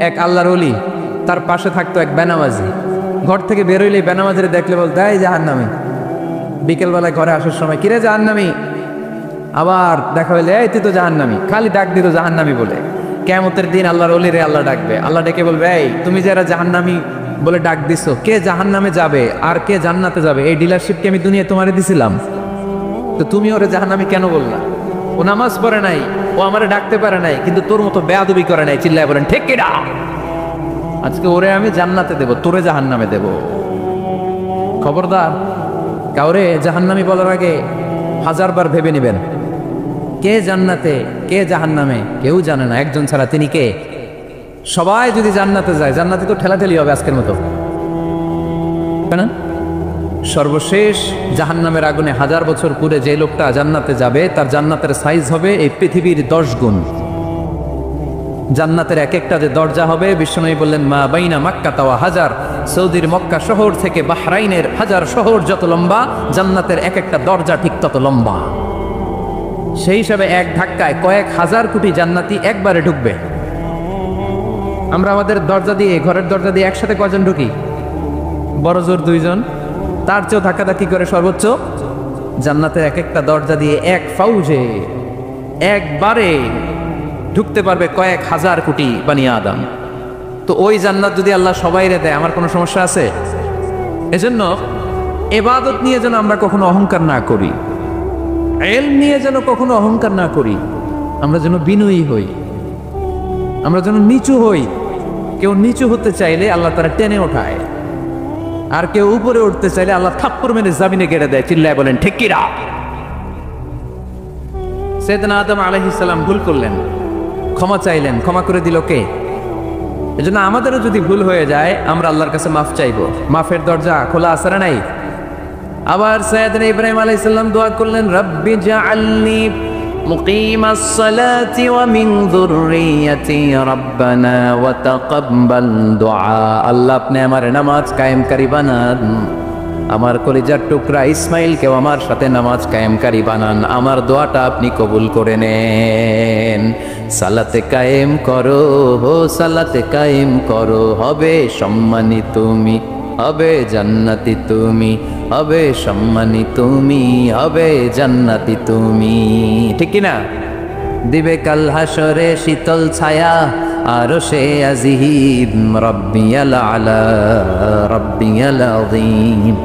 এক আল্লাহর ওলি, তার পাশে থাকতো এক বেনামাজি। ঘর থেকে বেরোইলে বেনামাজির দেখলে বলতো এই জাহান্নামী। বিকেলবেলায় ঘরে আসার সময় কিরে জাহান্নামী, আবার দেখা হইলে এই তুই তো জাহান্নামী, খালি ডাক দিত জাহান্নামী বলে। কিয়ামতের দিন আল্লাহর ওলি রে আল্লাহ ডাকবে, আল্লাহ ডেকে বলবে এই তুমি যারা জাহান্নামী বলে ডাক দিছো, কে জাহান্নামে যাবে আর কে জান্নাতে যাবে এই ডিলারশিপ কি আমি দুনিয়ায় তোমারে দিছিলাম? তো তুমি ওরে জাহান্নামী কেন বললা? ও নামাজ পড়ে নাই, ও আমারে ডাকতে পারে নাই, কিন্তু তোর মতো বেয়াদবি করে নাই। চিল্লায় বলেন ঠিক কিনা? আজকে ওরে আমি জান্নাতে দেব, তোরে জাহান্নামে দেব। খবরদার, কাউরে জাহান্নামী বলার আগে 1000 বার ভেবে নেবেন। কে জান্নাতে কে জাহান্নামে কেউ জানে না, একজন ছাড়া, তিনি কে? সবাই যদি জান্নাতে যায়, জান্নাতে তো ঠেলাঠেলি হবে আজকের মতো, তাই না? সর্বশেষ জাহান্নামের আগুনে 1000 বছর পুরে যে লোকটা জান্নাতে যাবে, তার জান্নাতের সাইজ হবে এই পৃথিবীর 10 গুণ। জান্নাতের এক একটা যে দরজা হবে, বিশ্বনবী বললেন মা বাইনা মাক্কা তাওয়া হাজার, সৌদির মক্কা শহর থেকে বাহরাইনের 1000 শহর যত লম্বা, জান্নাতের এক একটা দরজা ঠিক তত লম্বা। সেই হিসাবে এক ধাক্কায় কয়েক হাজার কোটি জান্নাতি একবারে ঢুকবে। আমরা আমাদের দরজা দিয়ে, ঘরের দরজা দিয়ে একসাথে কয়জন ঢুকি? বড় জোর 2 জন, তার চেয়েও ধাক্কাধাক্কি করে সর্বোচ্চ। জান্নাতের এক একটা দরজা দিয়ে এক ফাউজে একবারে ঢুকতে পারবে কয়েক হাজার কোটি বানি আদম। তো ওই জান্নাত যদি আল্লাহ সবাইরে দেয়, আমার কোনো সমস্যা আছে? এজন্য ইবাদত নিয়ে যেন আমরা কখনো অহংকার না করি, ইলম নিয়ে যেন কখনো অহংকার না করি। আমরা যেন বিনয়ী হই, আমরা যেন নিচু হই। কেউ নিচু হতে চাইলে আল্লাহ তারা টেনে ওঠায়, আর কেউ উপরে উঠতে চাইলে আল্লাহ থাপ্পড় মেরে জামিনে গেড়ে দেয়। চিল্লায় বলেন ঠিক কিনা? সাইয়েদনা আদম আলাইহিস সালাম ভুল করলেন, ক্ষমা চাইলেন, ক্ষমা করে দিল কে? এজন্য আমাদেরও যদি ভুল হয়ে যায়, আমরা আল্লাহর কাছে মাফ চাইবো। মাফের দরজা খোলা আছে না নাই? আবার সাইয়েদনা ইব্রাহিম আলাইহিস সালাম দোয়া করলেন রব্বি জাআলনি মুকিমাস সালাতি ওয়া মিন যুররিয়াতি রাব্বানা ওয়া তাকাব্বাল দুআ। আল্লাহ আপনি আমার নামাজ কায়েমকারী বানান, আমার কলিজার টুকরা ইসমাইলকেও আমার সাথে নামাজ কায়েমকারী বানান, আমার দোয়াটা আপনি কবুল করে নেন। সালাতে কায়েম করো, সালাতে কায়েম করো, হবে সম্মানী তুমি, হবে জান্নাতি তুমি, হবে সম্মানী তুমি, হবে জান্নাতি তুমি। ঠিক কিনা? দিবে কাল হাসরে শীতল ছায়া আরশে আজিম, রব্বিয়াল আলা রব্বিয়াল আযীম,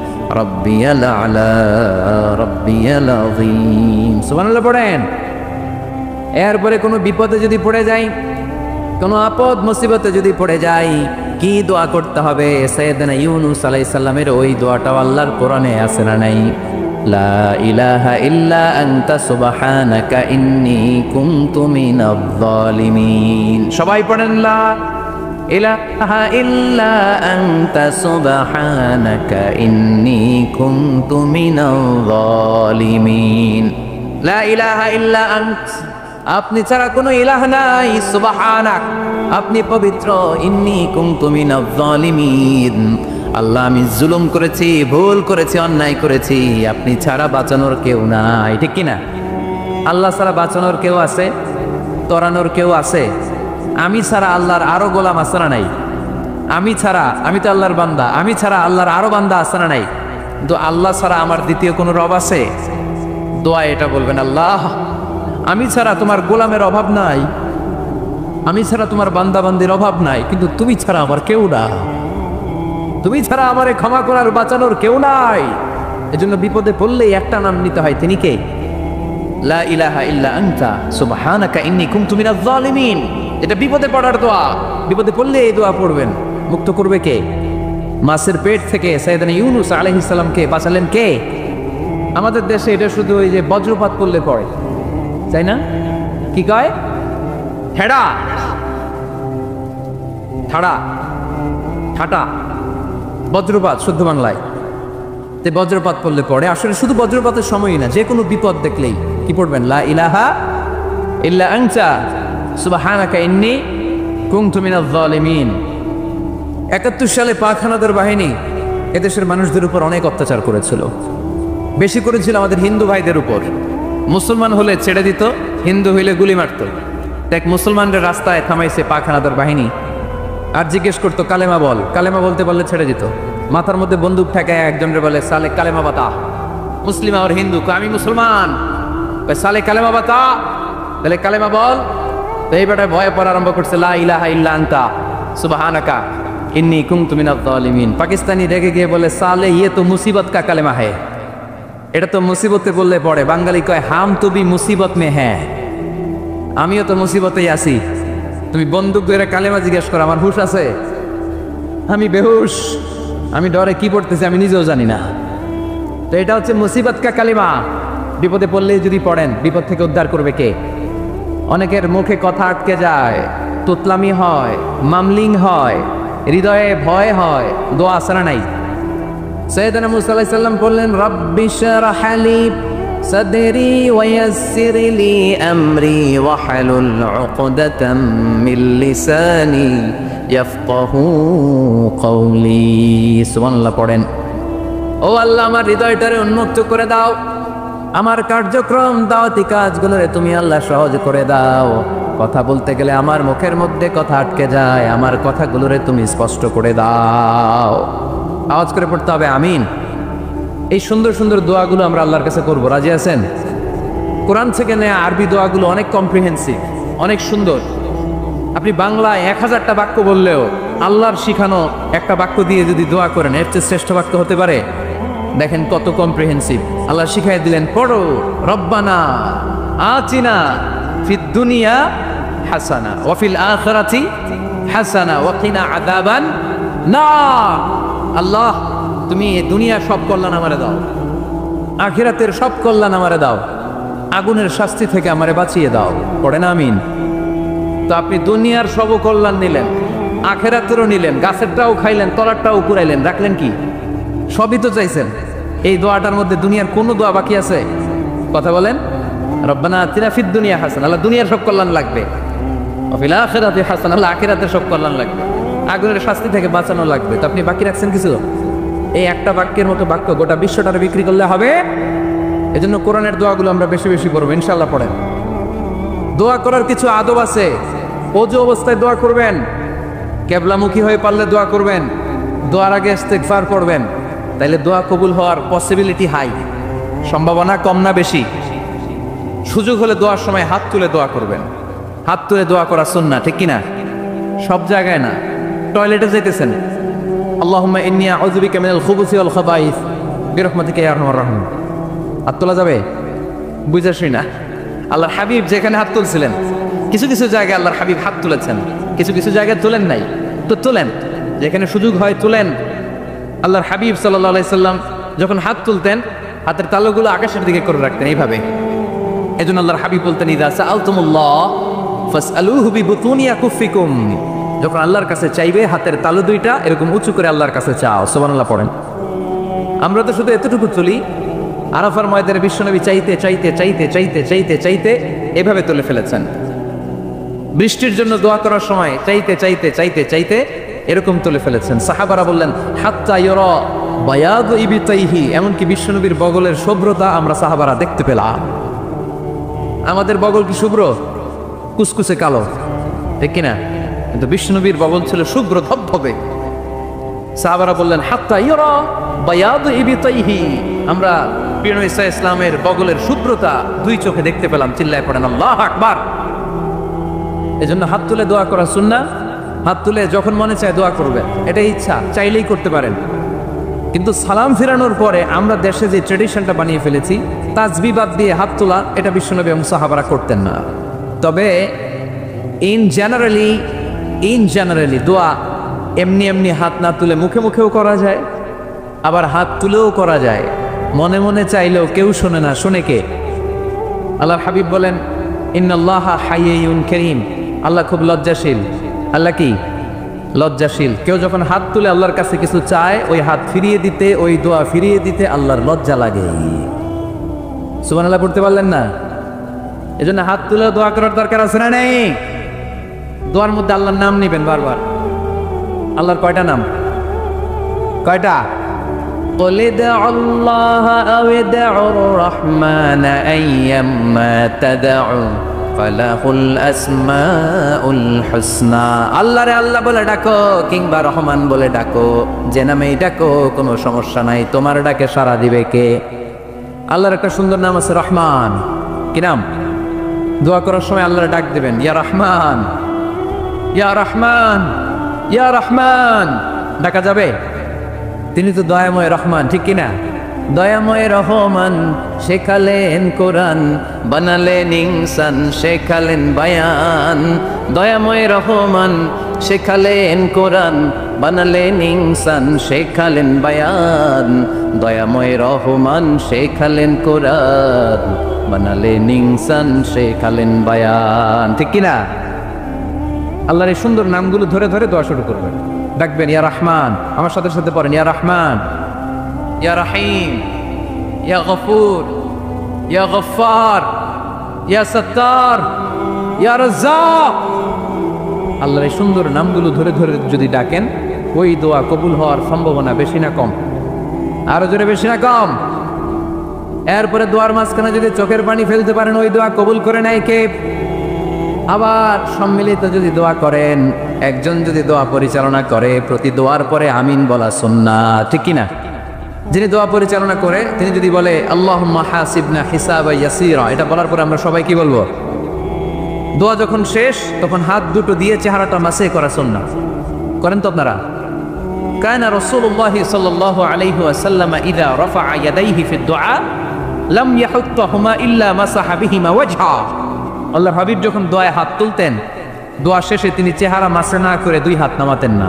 রব্বিয়াল আলা রব্বিয়াল আযীম। সুবহানাল্লাহ পড়েন। এরপরে কোনো বিপদে যদি পড়ে যাই, কোনো আপদ মুসিবতে যদি পড়ে যাই, কি দোয়া করতে হবে? সাইয়েদনা ইউনূস আলাইহিস সালামের ওই দোয়াটাও আল্লাহর কোরআনে আছে না নাই? লা ইলাহা ইল্লা আনতা সুবহানাকা ইন্নী কুনতু মিনাজ জালিমিন। সবাই পড়েন লা ইলাহা ইল্লা আনতা সুবহানাকা ইন্নী কুনতু মিনাজ জালিমিন। লা ইলাহা ইল্লা আন্ত, আপনি ছাড়া কোনো ইলাহ নাই, সুবহানাক, আপনি পবিত্র, ইন্নী কুনতু মিনাজ জালিমিন, আল্লাহ আমি জুলুম করেছি, ভুল করেছি, অন্যায় করেছি, আপনি ছাড়া বাঁচানোর কেউ নাই। ঠিক কিনা? আল্লাহ ছাড়া বাঁচানোর কেউ আছে? তরানোর কেউ আছে? আমি ছাড়া আল্লাহর আরো গোলাম আছে না নাই? আমি ছাড়া, আমি তো আল্লাহর বান্দা, আমি ছাড়া আল্লাহর আরো বান্দা আছে না নাই? তো আল্লাহ ছাড়া আমার দ্বিতীয় কোনো রব আছে? দোয়া এটা বলবেন, আল্লাহ আমি ছাড়া তোমার গোলামের অভাব নাই, আমি ছাড়া তোমার বান্দা বান্দির অভাব নাই, কিন্তু তুমি ছাড়া আমার কেউ না, তুমি ছাড়া আমারে ক্ষমা করার বাঁচানোর কেউ নাই। এজন্য বিপদে পড়লেই একটা নাম নিতে হয়, তিনি কে? লা ইলাহা ইল্লা আনতা সুবহানাকা ইন্নী কুনতু মিনাজ জালিমিন। এটা বিপদে পড়ার দোয়া, বিপদে পড়লে এই দোয়া পড়বেন। মুক্ত করবে কে? মাছের পেট থেকে সাইয়েদনা ইউনূস আলাইহিস সালামকে বাঁচালেন কে? আমাদের দেশে এটা শুধু ওই যে বজ্রপাত পড়লে পড়ে, তাই না? কি কয়? হেডা, ঠাড়া, ঠাটা, বজ্রপাত শুদ্ধ বাংলায়। তে বজ্রপাত পড়লে পড়ে, আসলে শুধু বজ্রপাতের সময়ই না, যে কোনো বিপদ দেখলেই কি পড়বেন? লা ইলাহা ইল্লা আনতা সুবহানাকা ইন্নী কুনতু মিনাজ জালিমিন। ৭১ সালে পাক হানাদার বাহিনী এদেশের মানুষদের উপর অনেক অত্যাচার করেছিল, বেশি করেছিল আমাদের হিন্দু ভাইদের উপর। মুসলমান হলে ছেড়ে দিত, হিন্দু হইলে গুলি মারত। এক মুসলমানদের রাস্তায় থামাইছে পাক হানাদার বাহিনী, আর জিজ্ঞেস করতো কালেমা বল, কালেমা বলতে বললে ছেড়ে দিত। মাথার মধ্যে বন্দুক ঠেকায় একজনের বলে সালে কালেমা বাতা, মুসলিম আর হিন্দু, আমি মুসলমান, সালে কালেমা বাতা, তাহলে কালেমা বল। তো এই বেটায় ভয়ে পড়া আরম্ভ করছে, লা ইলাহা ইল্লা আনতা সুবহানাকা ইন্নী কুনতু মিনাজ জালিমিন। পাকিস্তানি রেগে গিয়ে বলে সালে ইয়ে তো মুসিবত কা কালেমা হ্যায়, এটা তো মুসিবতে বললে পড়ে। বাঙালি কয় হাম তো বি মুসিবত মে হ্যাঁ, আমিও তো মুসিবতেই আছি। তুমি বন্দুক ধরে কালেমা জিজ্ঞেস করো, আমার হুশ আছে? আমি বেহুশ, আমি ডরে কি পড়তেছি আমি নিজেও জানি না। তো এটা হচ্ছে মুসিবত কা কালেমা। বিপদে পড়লেই যদি পড়েন, বিপদ থেকে উদ্ধার করবে কে? অনেকের মুখে কথা আটকে যায়, তুতলামি হয়, মামলিং হয়, হৃদয়ে ভয় হয়, দোয়া আসরা নাই। সাইয়েদনা মুসা আলাইহিস সালাম বললেন, রাব্বি শরহ লি সাদরি ওয়া ইয়াসসির লি আমরি ওয়াহলুল উকদাতাম মিন লিসানি ইয়াফকাহু কওলি। সুবহানাল্লাহ পড়েন। ও আল্লাহ, আমার হৃদয়টারে উন্মুক্ত করে দাও, আমার কার্যক্রম দাওয়াতি কাজগুলোরে তুমি আল্লাহ সহজ করে দাও। কথা বলতে গেলে আমার মুখের মধ্যে কথা আটকে যায়, আমার কথাগুলোরে তুমি স্পষ্ট করে দাও। আওয়াজ করে পড়তে হবে আমিন। এই সুন্দর সুন্দর দোয়াগুলো আমরা আল্লাহর কাছে করবো, রাজি আছেন? কোরআন থেকে নেয়া আরবি দোয়াগুলো অনেক কম্প্রিহেন্সিভ, অনেক সুন্দর। আপনি বাংলায় 1000টা বাক্য বললেও আল্লাহর শিখানো একটা বাক্য দিয়ে যদি দোয়া করেন, এর চেয়ে শ্রেষ্ঠ বাক্য হতে পারে? দেখেন কত কম্প্রিহেন্সিভ। আল্লাহ শিখাই দিলেন, পড়ো রব্বানা আতিনা ফিদ দুনিয়া হাসানা ওয়া ফিল আখিরাতি হাসানা ওয়া কিনা আযাবান নার। আল্লাহ, তুমি এই দুনিয়ার সব কল্যাণ আমারে দাও, আখিরাতের সব কল্যাণ আমারে দাও, আগুনের শাস্তি থেকে আমারে বাঁচিয়ে দাও। পড়েন আমিন। তো আপনি দুনিয়ার সব কল্যাণ নিলেন, আখিরাতেরও নিলেন, গাছেরটাও খাইলেন, তলারটাও কুড়াইলেন, রাখলেন কি? সবই তো চাইছেন। এই দোয়াটার মধ্যে দুনিয়ার কোনো দোয়া বাকি আছে? কথা বলেন। রব্বানা আতিনা ফিদ দুনিয়া হাসানা, আল্লাহ দুনিয়ার সব কল্যাণ লাগবে। ওয়া ফিল আখিরাতি হাসানা, আল্লাহ আখিরাতের সব কল্যাণ লাগবে, আগুনের শাস্তি থেকে বাঁচানো লাগবে। তো আপনি বাকি রাখছেন কিছু? এই একটা বাক্যের মতো বাক্য গোটা বিশ্বটারে বিক্রি করলে হবে। এজন্য কোরআনের দোয়াগুলো আমরা বেশি বেশি করবো, ইনশাআল্লাহ। পড়েন। দোয়া করার কিছু আদব আছে। ওযু অবস্থায় দোয়া করবেন, কিবলামুখী হয়ে পারলে দোয়া করবেন, দোয়ার আগে ইস্তিগফার করবেন, তাইলে দোয়া কবুল হওয়ার পসিবিলিটি হাই, সম্ভাবনা কম না বেশি? সুযোগ হলে দোয়ার সময় হাত তুলে দোয়া করবেন। হাত তুলে দোয়া করা সুন্নাহ, ঠিক কিনা? সব জায়গায় না। টয়লেটে যাইতেছেন, আল্লাহুম্মা ইন্নী আউযু বিকা মিনাল খুবুসি ওয়াল খাবাইস বিরহমাতিকা ইয়া আরহামার রাহিম। হাত তোলা যাবে? বুঝাসই না। আল্লাহর হাবিব যেখানে হাত তুলছিলেন, কিছু কিছু জায়গায় আল্লাহর হাবিব হাত তুলেছেন, কিছু কিছু জায়গায় তুলেন নাই। তো তুলেন, যেখানে সুযোগ হয় তুলেন। আল্লাহর হাবিব সাল্লাল্লাহু আলাইহি সাল্লাম যখন হাত তুলতেন, হাতের তালুগুলো আকাশের দিকে করে রাখতেন এইভাবে। এজন্য আল্লাহর হাবিব বলতেন, ইযা সাআলতুমুল্লাহ ফাসআলুহু বিবুতুনি আকুফিকুম। যখন আল্লাহর কাছে চাইবে, হাতের তালু দুইটা এরকম উঁচু করে আল্লাহর কাছে চাও। সুবহানাল্লাহ পড়েন। আমরা তো শুধু এতটুকু তুলি, আরাফার ময়দানে বিশ্বনবী চাইতে চাইতে চাইতে চাইতে চাইতে চাইতে এভাবে তুলে ফেলেছেন। বৃষ্টির জন্য দোয়া করার সময় চাইতে চাইতে চাইতে চাইতে এরকম তুলে ফেলেছেন। সাহাবারা বললেন, হাত্তা ইউরা বায়াদু ইবতাইহি, এমনকি বিশ্বনবীর বগলের শুভ্রতা আমরা সাহাবারা দেখতে পেলাম। আমাদের বগল কি শুভ্র? কুসকুসে কালো, ঠিক কিনা? কিন্তু বিশ্বনবীর বগল ছিল শুভ্র ধবধবে। সাহাবারা বললেন, হাত্তা ইউরা বায়াদু ইবতাইহি, আমরা প্রিয় নবী সাল্লাল্লাহু আলাইহি ওয়াসাল্লামের বগলের শুভ্রতা দুই চোখে দেখতে পেলাম। চিল্লায় পড়েন আল্লাহু আকবার। এজন্য হাত তুলে দোয়া করা সুন্নাহ। হাত তুলে যখন মনে চায় দোয়া করবেন, এটাই ইচ্ছা, চাইলেই করতে পারেন। কিন্তু সালাম ফিরানোর পরে আমরা দেশে যে ট্রেডিশনটা বানিয়ে ফেলেছি, তাসবিহ বাদ দিয়ে হাত তোলা, এটা বিশ্বনবী এবং সাহাবারা করতেন না। তবে ইন জেনারেলি দোয়া এমনি এমনি হাত না তুলে মুখে মুখেও করা যায়, আবার হাত তুলেও করা যায়। মনে মনে চাইলেও কেউ শোনে না, শোনে কে? আল্লাহর হাবিব বলেন, ইন্নাল্লাহা হাইয়ুন কারীম, আল্লাহ খুব লজ্জাশীল। আল্লাহ কি? লজ্জাশীল। কেউ যখন হাত তুলে আল্লাহর কাছে কিছু চায়, ওই হাত ফিরিয়ে দিতে, ওই দোয়া ফিরিয়ে দিতে আল্লাহর লজ্জা লাগে। সুবহানাল্লাহ পড়তে পারলেন না? এজন্য হাত তুলে দোয়া করার দরকার আছে না নেই? দোয়ার মধ্যে আল্লাহর নাম নেবেন বারবার। আল্লাহর কয়টা নাম? কয়টা? قل ادعوا الله أو ادعوا الرحمن أيما تدعوا ফালাহুল আসমাউল হুসনা। আল্লাহরে আল্লাহ বলে ডাকো কিংবা রহমান বলে ডাকো, যে নামেই ডাকো কোনো সমস্যা নাই, তোমার ডাকে সাড়া দিবে কে? আল্লাহর একটা সুন্দর নাম আছে রহমান। কি নাম? দোয়া করার সময় আল্লাহর ডাক দিবেন, ইয়া রহমান, ইয়া রহমান, ইয়া রহমান। ডাকা যাবে? তিনি তো দয়াময় রহমান, ঠিক কিনা? দয়াময় রহমান শেখালেন কোরআন, বানালেন ইনসান, শেখালেন বায়ান। দয়াময় রহমান শেখালেন কোরআন, বানালেন ইনসান, শেখালেন বায়ান। দয়াময় রহমান শেখালেন কোরআন, বানালেন ইনসান, শেখালেন বায়ান। ঠিক কিনা? আল্লাহর এই সুন্দর নামগুলো ধরে ধরে দোয়া শুরু করবেন, ডাকবেন ইয়া রহমান। আমার সাথে সাথে পড়েন, ইয়া রহমান, ইয়া রহিম, ইয়া গফুর, ইয়া গফফার, ইয়া সত্তার, ইয়া রাজ্জাক। আল্লাহর এই সুন্দর নামগুলো ধরে ধরে যদি ডাকেন, ওই দোয়া কবুল হওয়ার সম্ভাবনা বেশি না কম? আরো জোরে, বেশি না কম? এরপরে দোয়ার মাঝখানে যদি চোখের পানি ফেলতে পারেন, ওই দোয়া কবুল করে নেয় কে? আবার সম্মিলিত যদি দোয়া করেন, একজন যদি দোয়া পরিচালনা করে, প্রতি দোয়ার পরে আমিন বলা সুন্নাহ, ঠিক কিনা? যিনি দোয়া পরিচালনা করে তিনি যদি বলে আল্লাহুম্মা হাসিবনা হিসাবান ইয়াসীরা, এটা বলার পরে আমরা সবাই কি বলবো? দোয়া যখন শেষ তখন হাত দুটো দিয়ে চেহারাটা মাসে করা সুন্নাহ। করেন তো আপনারা? কানা রাসূলুল্লাহি সাল্লাল্লাহু আলাইহি ওয়াসাল্লাম ইযা রাফা ইয়াদাইহি ফিদ দুআ লাম ইয়াহুত্তাহুমা ইল্লা মাসাহা বিহিমা ওয়াজহা। আল্লাহর হাবিব যখন দোয়ায় হাত তুলতেন, দোয়া শেষে তিনি চেহারা মাসে না করে দুই হাত নামাতেন না।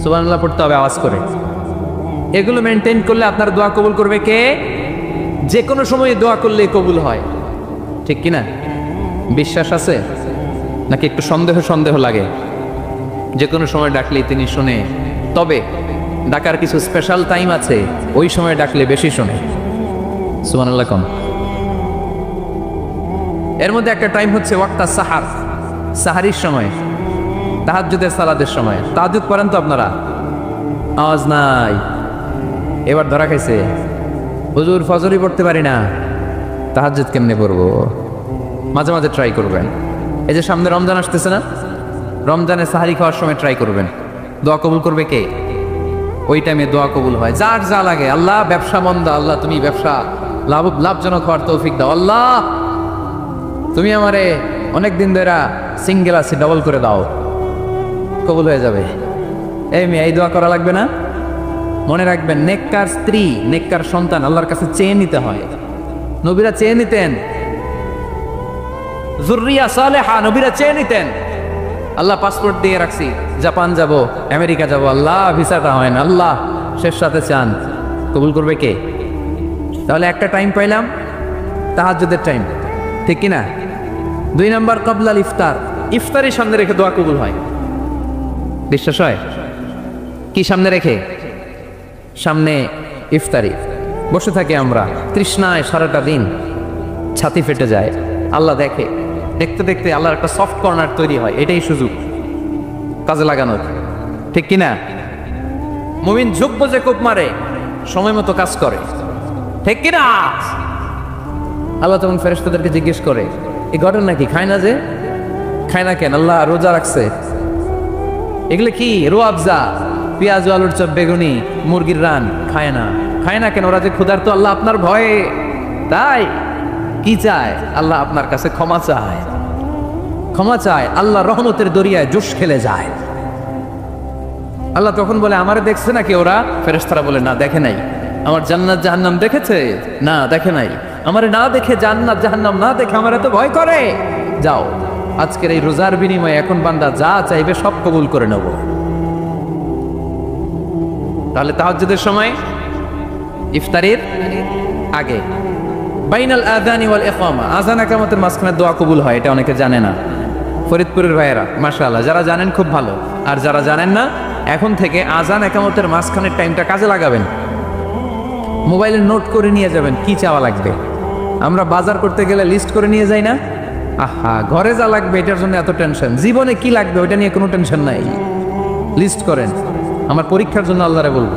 সুবহানাল্লাহ পড়তে হবে আওয়াজ করে। এগুলো মেনটেন করলে আপনার দোয়া কবুল করবে কে? যে কোনো সময়ে দোয়া করলে কবুল হয়, ঠিক কিনা? বিশ্বাস আছে নাকি একটু সন্দেহ সন্দেহ লাগে? যে কোনো সময় ডাকলেই তিনি শুনে, তবে ডাকার কিছু স্পেশাল টাইম আছে, ওই সময় ডাকলে বেশি শুনে। সুবহানাল্লাহ কম। এর মধ্যে একটা টাইম হচ্ছে ওয়াক্তা সাহার, সাহারির সময়, তাহাজ্জুদের সালাতের সময়। তাহাজ্জুদ পড়েন তো আপনারা? আওয়াজ নাই, এবার ধরা খাইছে। হুজুর ফজরই পড়তে পারি না, তাহাজ্জুদ কেমনে পড়বো? মাঝে মাঝে ট্রাই করবেন। এই যে সামনে রমজান আসতেছে না, রমজানে সাহারি খাওয়ার সময় ট্রাই করবেন। দোয়া কবুল করবে কে? ওই টাইমে দোয়া কবুল হয়। যার যা লাগে, আল্লাহ ব্যবসা মন্দা, আল্লাহ তুমি ব্যবসা লাভজনক হওয়ার তৌফিক দাও, আল্লাহ তুমি আমারে অনেক দিন ধরে সিঙ্গেল আছি, ডবল করে দাও, কবুল হয়ে যাবে। এই মেয়ে, এই দোয়া করা লাগবে না? মনে রাখবেন, নেককার স্ত্রী, নেককার সন্তান আল্লাহর কাছে চেয়ে নিতে হয়। নবীরা চেয়ে নিতেন, যুররিয়া সালেহা নবীরা চেয়ে নিতেন। আল্লাহ পাসপোর্ট দিয়ে রাখছি, জাপান যাব, আমেরিকা যাব, আল্লাহ ভিসাটা হয় না, আল্লাহ শেষ সাথে চান, কবুল করবে কে? তাহলে একটা টাইম পাইলাম, তাহাজ্জুদের টাইম, ঠিক কিনা? 2 নাম্বার ক্বাবলাল ইফতার, ইফতারের সামনে রেখে দোয়া কবুল হয়। বিশ্বাস হয়? কি সামনে রেখে? সামনে ইফতারি বসে থাকি আমরা, তৃষ্ণায় সারাটা দিন, ছাতি ফেটে যায়। আল্লাহ দেখে, দেখতে দেখতে আল্লাহর একটা সফট কর্নার তৈরি হয়। এটাই সুযোগ কাজে লাগানোর, ঠিক কিনা? মুমিন ঝুঁকবো যে কোপ মারে, সময় মতো কাজ করে, ঠিক কিনা? আল্লাহ তখন ফেরেশতাদেরকে জিজ্ঞেস করে, এই ঘটনা নাকি খায় না? যে খায় না কেন? আল্লাহ রোজা রাখছে। এগুলো কি? রোয়াবজা, পেঁয়াজ, আলুর চপ, বেগুনি, মুরগির রান খায় না। খায় না কেন? ওরা যে ক্ষুধার্ত, আল্লাহ আপনার ভয়ে। তাই কি চায়? আল্লাহ আপনার কাছে ক্ষমা চায়, ক্ষমা চায়। আল্লাহ রহমতের দরিয়ায় জোশ খেলে যায়। আল্লাহ তখন বলে, আমারে দেখছে নাকি ওরা? ফেরেশতারা বলে, না দেখে নাই। আমার জান্নাত জাহান্নাম দেখেছে? না দেখে নাই। আমারে না দেখে, জান্নাত জাহান্নাম না দেখে আমার এত ভয় করে? যাও, আজকের এই রোজার বিনিময়ে এখন বান্দা যা চাইবে সব কবুল করে নেব। তাহলে তাহাজ্জুদের সময়, ইফতারির আগে, বাইনাল আযানি ওয়াল ইকামা, আযান ইকামতের মাঝখানে দোয়া কবুল হয়। এটা অনেকে জানে না। ফরিদপুরের ভাইয়েরা মাশাআল্লাহ, যারা জানেন খুব ভালো, আর যারা জানেন না, এখন থেকে আযান ইকামতের মাঝখানের টাইমটা কাজে লাগাবেন। মোবাইলে নোট করে নিয়ে যাবেন কি চাওয়া লাগবে। আমরা বাজার করতে গেলে লিস্ট করে নিয়ে যাই না? আহা, ঘরে যা লাগবে এটার জন্য এত টেনশন, জীবনে কি লাগবে ওইটা নিয়ে কোনো টেনশন নাই। লিস্ট করেন। আমার পরীক্ষার জন্য আল্লাহরে বলবো,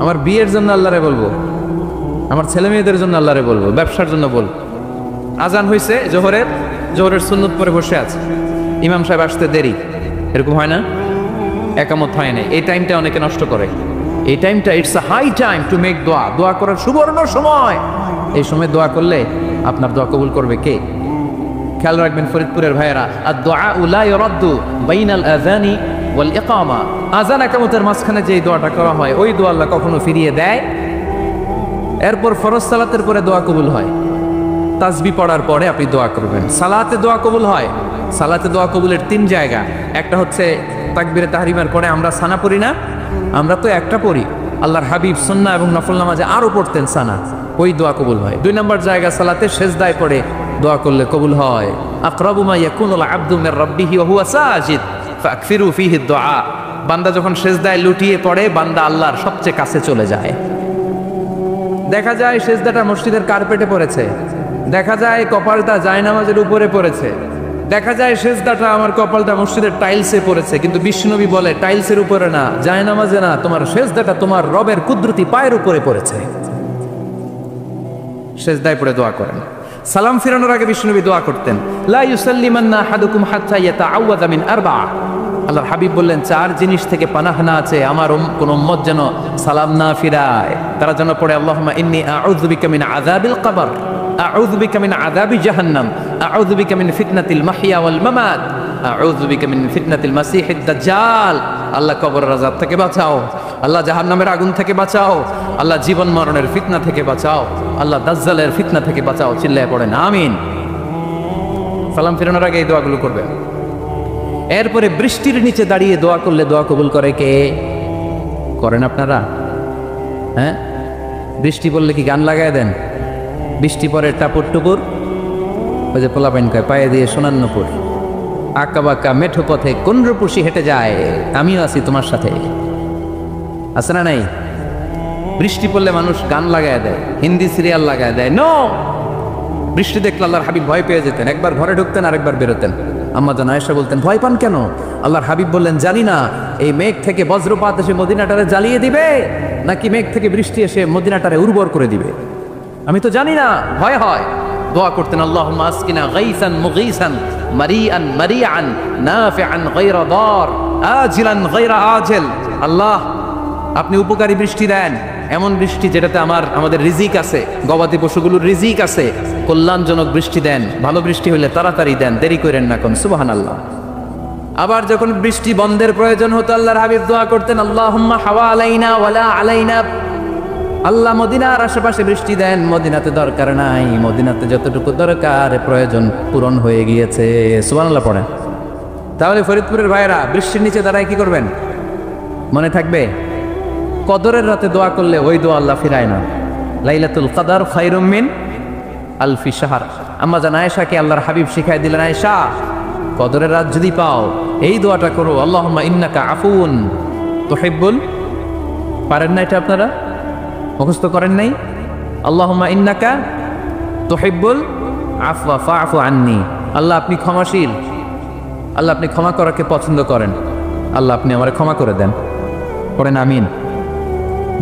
আমার বিয়ের জন্য আল্লাহরে বলবো, আমার ছেলে মেয়েদের জন্য আল্লাহরে বলবো, ব্যবসার জন্য বলবো। আজান হয়েছে জোহরের সুন্নত পরে বসে আছে, ইমাম সাহেব আসতে দেরি, এরকম হয় না? একামত হয় না, এই টাইমটা অনেকে নষ্ট করে। এই টাইমটা it's a high time to make দোয়া, দোয়া করার সুবর্ণ সময়। এই সময় দোয়া করলে আপনার দোয়া কবুল করবে কে? খেয়াল রাখবেন ফরিদপুরের ভাইয়েরা, আর দোয়া লা ইউরাদ্দু বাইনাল আযানি ওয়াল ইকামা, আযান ইকামতের মাঝখানে যে দোয়াটা করা হয় ওই দোয়া আল্লাহ কখনো ফিরিয়ে দেয়। এরপর ফরজ সালাতের পরে দোয়া কবুল হয়, তাসবিহ পড়ার পরে আপনি দোয়া করবেন। সালাতে দোয়া কবুল হয়, সালাতে দোয়া কবুলের 3 জায়গা। একটা হচ্ছে তাকবীরে তাহরিমার পরে আমরা সানা পড়ি না, আমরা তো একটা পড়ি, আল্লাহর হাবিব সুন্নাহ এবং নফল নামাজে আরো পড়তেন সানা, ওই দোয়া কবুল হয়। 2 নম্বর জায়গা সালাতে সেজদায় পড়ে দোয়া করলে কবুল হয়। আকরাবু মা ইয়াকুনুল আবদু মির রাব্বিহি ওয়া হুয়া সাজিদ ফাকফিরু ফীহি দুআ, বান্দা যখন সেজদায় লুটিয়ে পড়ে বান্দা আল্লাহর সবচেয়ে কাছে চলে যায়। দেখা যায় সেজদাটা মসজিদের কার্পেটে পড়েছে, দেখা যায় কপালটা জায়নামাজের উপরে পড়েছে, দেখা যায় সেজদাটা আমার কপালটা মসজিদের টাইলসে পড়েছে, কিন্তু বিশ্বনবী বলে টাইলসের উপরে না, জায়নামাজে না, তোমার সেজদাটা তোমার রবের কুদরতি পায়ের উপরে পড়েছে। সেজদায় পড়ে দোয়া করেন। সালাম ফিরানোর আগে বিশ্বনবী দোয়া করতেন, লা ইউসাল্লিমান্না আহাদুকুম হাত্তা ইয়াতাআওয়াযা মিন আরবা'a, আল্লাহর হাবিব বললেন 4 জিনিস থেকে পানাহ না আছে আমার কোন উম্মত যেন সালাম না ফিরায়। তারা যেন পড়ে আল্লাহুম্মা ইন্নী আউযু বিকা মিন আযাবিল কবর, আউযু বিকা মিন আযাবি জাহান্নাম, আউযু বিকা মিন ফিতনাতিল মাহইয়া ওয়াল মামাত, আউযু বিকা মিন ফিতনাতিল মাসিহিদ দাজ্জাল। আল্লাহ কবরের আযাব থেকে বাঁচাও, আল্লাহ জাহান্নামের আগুন থেকে বাঁচাও, আল্লাহ জীবন মরণের ফিতনা থেকে বাঁচাও, আল্লাহ দাজ্জালের ফিতনা থেকে বাঁচাও। চিল্লায়ে পড়েন আমিন। সালাম ফিরানোর আগে এই দোয়াগুলো করবেন। এরপরে বৃষ্টির নিচে দাঁড়িয়ে দোয়া করলে দোয়া কবুল করে কে? করেন আপনারা? হ্যাঁ, বৃষ্টি পড়লে কি গান লাগায় দেন? বৃষ্টি পরে টাপুর টুপুর, ওই যে পোলাপাইন কয় পায়ে দিয়ে সোনান্নপুর, আঁকা বাঁকা মেঠো পথে কোন রূপসী হেঁটে যায়, আমিও আছি তোমার সাথে, আছে না নাই? বৃষ্টি পড়লে মানুষ গান লাগায় দেয়, হিন্দি সিরিয়াল লাগায় দেয়। নো, বৃষ্টি দেখলে আল্লাহর হাবিব ভয় পেয়ে যেতেন, একবার ঘরে ঢুকতেন আরেকবার বেরোতেন। আম্মা জান আয়েশা বলতেন ভয় পান কেন? আল্লাহর হাবিব বললেন জানি না এই মেঘ থেকে বজ্রপাত এসে মদিনাটারে জ্বালিয়ে দিবে নাকি মেঘ থেকে বৃষ্টি এসে মদিনাটারে উর্বর করে দিবে, আমি তো জানি না, ভয় হয়। দোয়া করতেন আল্লাহুম্মা আসকিনা গাইসান মুগীসান মারিআন মারিআন নাফিআন গায়রা দার আজিলান গায়রা আজিল। আল্লাহ আপনি উপকারী বৃষ্টি দেন, এমন বৃষ্টি যেটাতে আমাদের রিজিক আছে, গবাদি পশুগুলোর রিজিক আছে, কল্যাণজনক বৃষ্টি দেন, ভালো বৃষ্টি হলে তাড়াতাড়ি দেন, দেরি করেন না কোন। সুবহানাল্লাহ। আবার যখন বৃষ্টি বন্ধের প্রয়োজন হতো আল্লাহর হাবিব দোয়া করতেন আল্লাহুম্মা হাওয়া আলাইনা ওয়ালা আলাইনা, আল্লাহ মদিনার আশেপাশে বৃষ্টি দেন, মদিনাতে দরকার নাই, মদিনাতে যতটুকু দরকার প্রয়োজন পূরণ হয়ে গিয়েছে। সুবহানাল্লাহ পড়েন। তাহলে ফরিদপুরের ভাইরা বৃষ্টির নিচে দাঁড়ায় কি করবেন মনে থাকবে? কদরের রাতে দোয়া করলে ওই দোয়া আল্লাহ ফিরায় না। লাইলাতুল কদর খায়রুম মিন আলফি শাহর। আম্মা জান আয়েশাকে আল্লাহর হাবিব শিখাই দিলেন, আয়েশা কদরের রাত যদি পাও এই দোয়াটা করো, আল্লাহুম্মা ইন্নাকা আফুন তুহিব্বুল, পারেন না এটা আপনারা? মুখস্থ করেন নাই? আল্লাহুম্মা ইন্নাকা তুহিব্বুল আফওয়া ফাআফু আন্নি, আল্লাহ আপনি ক্ষমাশীল, আল্লাহ আপনি ক্ষমা করাকে পছন্দ করেন, আল্লাহ আপনি আমারে ক্ষমা করে দেন। পড়েন আমিন।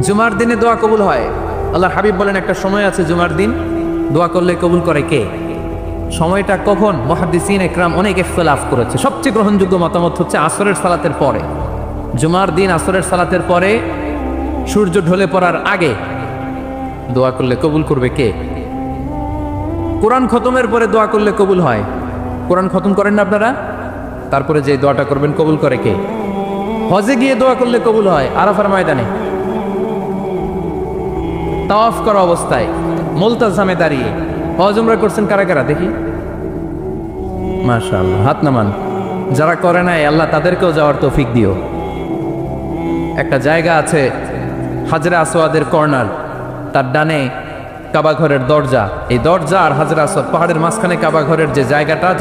জুমার দিনে দোয়া কবুল হয়। আল্লাহর হাবিব বলেন একটা সময় আছে জুমার দিন দোয়া করলে কবুল করে কে? সময়টা কখন? মুহাদ্দিসিন ইকরাম অনেক ইখতিলাফ করেছে। সবচেয়ে গ্রহণযোগ্য মতামত হচ্ছে আসরের সালাতের পরে। জুমার দিন আসরের সালাতের পরে সূর্য ঢলে পড়ার আগে দোয়া করলে কবুল করবে কে? কোরআন খতমের পরে দোয়া করলে কবুল হয়। কোরআন খতম করেন না আপনারা? তারপরে যে দোয়াটা করবেন কবুল করে কে? হজে গিয়ে দোয়া করলে কবুল হয়। আরাফার ময়দানে তাওয়াফ করা অবস্থায় মুলতাজামে দাঁড়িয়ে। হজ উমরা করছেন কারা কারা দেখি? মাশাআল্লাহ, হাত নামান। যারা করে নাই আল্লাহ তাদেরকেও যাওয়ার তৌফিক দিও। একটা জায়গা আছে হাজরে আসওয়াদের কর্নার, তার ডানে কাবা ঘরের দরজা। এই দরজা আর হাজরে আসওয়াদ পাহাড়ের মাঝখানে কাবা ঘরের যে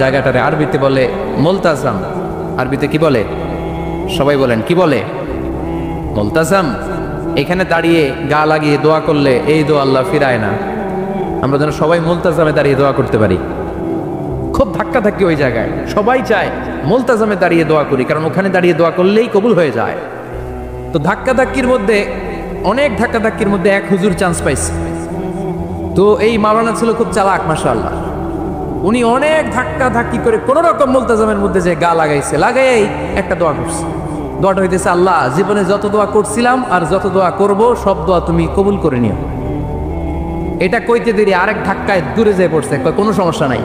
জায়গাটারে আরবিতে বলে মুলতাজাম। আরবিতে কি বলে? সবাই বলেন কি বলে? মুলতাজাম। এখানে দাঁড়িয়ে গা লাগিয়ে দোয়া করলে এই দোয়া আল্লাহ ফিরায় না। আমরা যেন সবাই মুলতাজামে দাঁড়িয়ে দোয়া করতে পারি। খুব ধাক্কা ধাক্কি ওই জায়গায়, সবাই চায় মুলতাজামে দাঁড়িয়ে দোয়া করি, কারণ ওখানে দাঁড়িয়ে দোয়া করলেই কবুল হয়ে যায়। তো ধাক্কা ধাক্কির মধ্যে, অনেক ধাক্কা ধাক্কির মধ্যে এক হুজুর চান্স পাইছে। তো এই মাওলানা ছিল খুব চালাক, মাশাআল্লাহ। উনি অনেক ধাক্কা ধাক্কি করে কোন রকম মুলতাজামের মধ্যে যে গা লাগাইছে, লাগাই একটা দোয়া করছে। দোয়াটা হইতেছে, আল্লাহ জীবনে যত দোয়া করছিলাম আর যত দোয়া করব সব দোয়া তুমি কবুল করে নিও। এটা কইতে দেরি আরেক ধাক্কায় দূরে যেয়ে পড়ছে, কোনো সমস্যা নাই,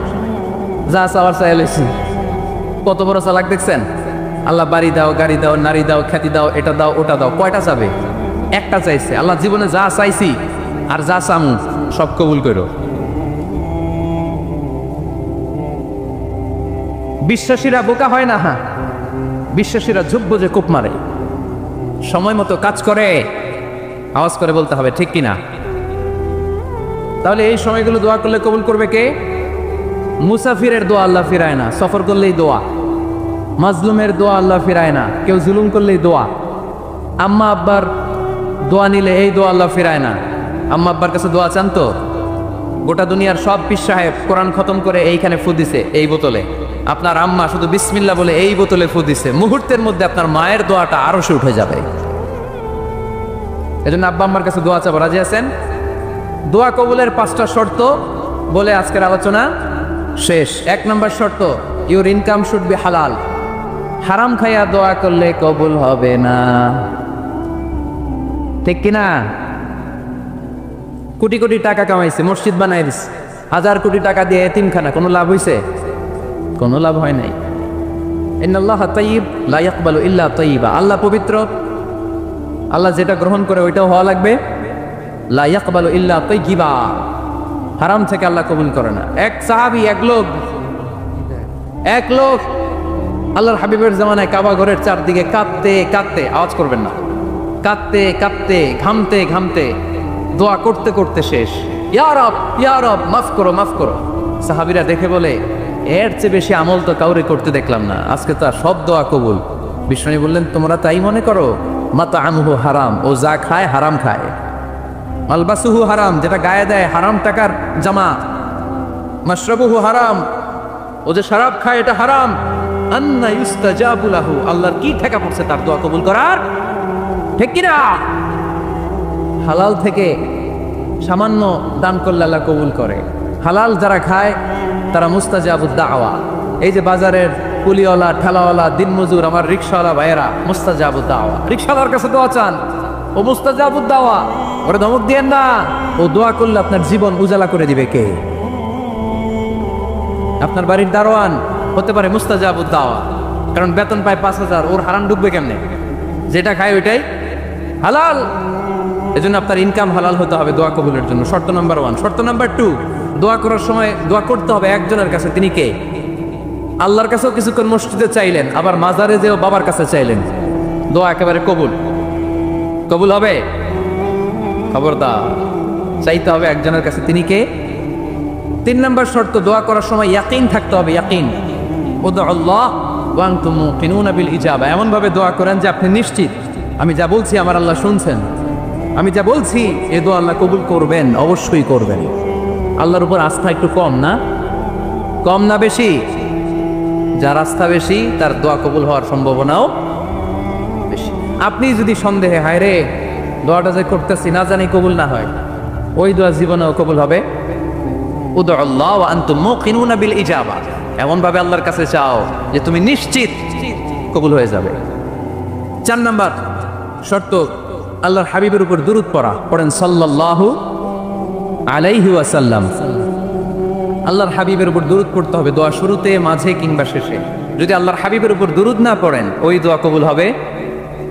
যা চাওয়ার চাই লইছি। কত বড় চালাক দেখছেন? আল্লাহ বাড়ি দাও, গাড়ি দাও, নারী দাও, খ্যাতি দাও, এটা দাও, ওটা দাও। কয়টা চাবে? একটা চাইছে। আল্লাহ জীবনে যা চাইছি আর যা চামু সব কবুল করো। বিশ্বাসীরা বোকা হয় না, হ্যাঁ বিশ্বাসীরা ঝুব্ব যে কূপ মারে। সময় মতো কাজ করে, আওয়াজ করে বলতে হবে ঠিক কিনা। তাহলে এই সময়গুলো দোয়া করলে কবুল করবে কে? মুসাফিরের দোয়া আল্লাহ ফিরায় না, সফর করলেই দোয়া। মাজলুমের দোয়া আল্লাহ ফিরায় না, কেউ জুলুম করলেই দোয়া। আম্মা আব্বার দোয়া নিলে এই দোয়া আল্লাহ ফিরায় না। আম্মা আব্বার কাছে দোয়া চান তো? গোটা দুনিয়ার সব পীর সাহেব কোরআন খতম করে এইখানে ফু দিছে এই বোতলে, আপনার আম্মা শুধু বিসমিল্লাহ বলে এই বোতলে ফু দিছে, মুহূর্তের মধ্যে আপনার মায়ের দোয়াটা আরো সে উঠে যাবে। এজন্য আব্বা আম্মার কাছে দোয়া চাবো, রাজি আছেন? দোয়া কবুলের 5টা শর্ত বলে আজকের আলোচনা শেষ। 1 নম্বর শর্ত, ইউর ইনকাম শুড বি হালাল। হারাম খাইয়া দোয়া করলে কবুল হবে না, ঠিক কিনা? কোটি কোটি টাকা কামাইছে, মসজিদ বানাই দিছে, 1000 কোটি টাকা দিয়ে এতিমখানা, কোনো লাভ হইছে? কোনো লাভ হয় নাই। ইন্নাল্লাহা তাইয়্যিব লা ইয়াকবালু ইল্লা তাইয়্যিবা। আল্লাহ পবিত্র, আল্লাহ যেটা গ্রহণ করে ওইটাও হওয়া লাগবে। লা ইয়াকবালু ইল্লা তাইয়্যিবা, হারাম থেকে আল্লাহ কবুল করে না। এক সাহাবী, এক লোক আল্লাহর হাবিবের জামানায় কাবা ঘরের চারদিকে কাঁদতে কাঁদতে, আওয়াজ করবেন না, কাঁদতে কাঁদতে, ঘামতে ঘামতে, দোয়া করতে করতে শেষ। ইয়া রব, ইয়া রব, মাফ করো, মাফ করো। সাহাবীরা দেখে বলে, এর চেয়ে বেশি আমল তো কাউরে করতে দেখলাম না, আজকে তো সব দোয়া কবুল। বিষ্ণু বললেন, তোমরা তাই মনে করো? মাতাআমুহু হারাম, ও যা খায় হারাম খায়। মালবাসুহু হারাম, যেটা গায়ে দেয় হারাম টাকার জামা। মাশরাবুহু হারাম, ও যে শরাব খায় এটা হারাম। আন্না ইউস্তাজাবু লাহু, আল্লাহর কি ঠেকা পড়ছে তার দোয়া কবুল করার, ঠিক কিনা? হালাল থেকে সামান্য দান করলে আল্লাহ কবুল করে। হালাল যারা খায় তারা মুস্তাজাবুদ দাওয়া। এই যে বাজারের কুলিওয়ালা, ঠেলাওয়ালা, দিনমজুর, আমার রিকশাওয়ালা ভাইয়েরা, মুস্তাজাবুদ দাওয়া। রিকশাওয়ালার কাছে দোয়া চান, ও মুস্তাজাবুদ দাওয়া, ওরে ধমক দিয়েন না। ও দোয়া করলে আপনার জীবন উজালা করে দিবে কে? আপনার বাড়ির দারোয়ান হতে পারে মুস্তাজাবুদ দাওয়া, কারণ বেতন পায় 5000, ওর হারাম ডুববে কেমনে? যেটা খায় ওইটাই হালাল। এজন্য আপনার ইনকাম হালাল হতে হবে দোয়া কবুলের জন্য। শর্ত নাম্বার 1। শর্ত নাম্বার 2, দোয়া করার সময় দোয়া করতে হবে একজনের কাছে। তিনি কে? আল্লাহর কাছেও কিছুক্ষণ মসজিদে চাইলেন, আবার মাজারে যেও বাবার কাছে চাইলেন, দোয়া একেবারে কবুল। কবুল হবে? খবরদার, চাইতে হবে একজনের কাছে। তিনি কে? 3 নম্বর শর্ত, দোয়া করার সময় ইয়াকিন থাকতে হবে। ইয়াকিন, উদউল্লাহ ওয়া আনতুম মুকিনুনা বিল ইজাবা। এমন ভাবে দোয়া করেন যে আপনি নিশ্চিত, আমি যা বলছি আমার আল্লাহ শুনছেন, আমি যা বলছি এ দোয়া আল্লাহ কবুল করবেন, অবশ্যই করবেন। আল্লাহর উপর আস্থা একটু কম না? কম না বেশি? যার আস্থা বেশি তার দোয়া কবুল হওয়ার সম্ভাবনাও বেশি। আপনি যদি সন্দেহে, হায় রে দোয়াটা যে করতেছি না জানি কবুল না হয়, ওই দোয়া জীবনেও কবুল হবে। উদউল্লাহ ওয়া আনতুম মুকিনুনা বিল ইজাবা, এমন ভাবে আল্লাহর কাছে চাও যে তুমি নিশ্চিত কবুল হয়ে যাবে। 4 নাম্বার শর্ত, আল্লাহর হাবিবের উপর দুরূদ পড়া। পড়েন সাল্লাল্লাহু আলাইহি ওয়াসাল্লাম। আল্লাহর হাবিবের উপর দুরূদ পড়তে হবে দোয়া শুরুতে, মাঝে কিংবা শেষে। যদি আল্লাহর হাবিবের উপর দুরূদ না পড়েন, ওই দোয়া কবুল হবে।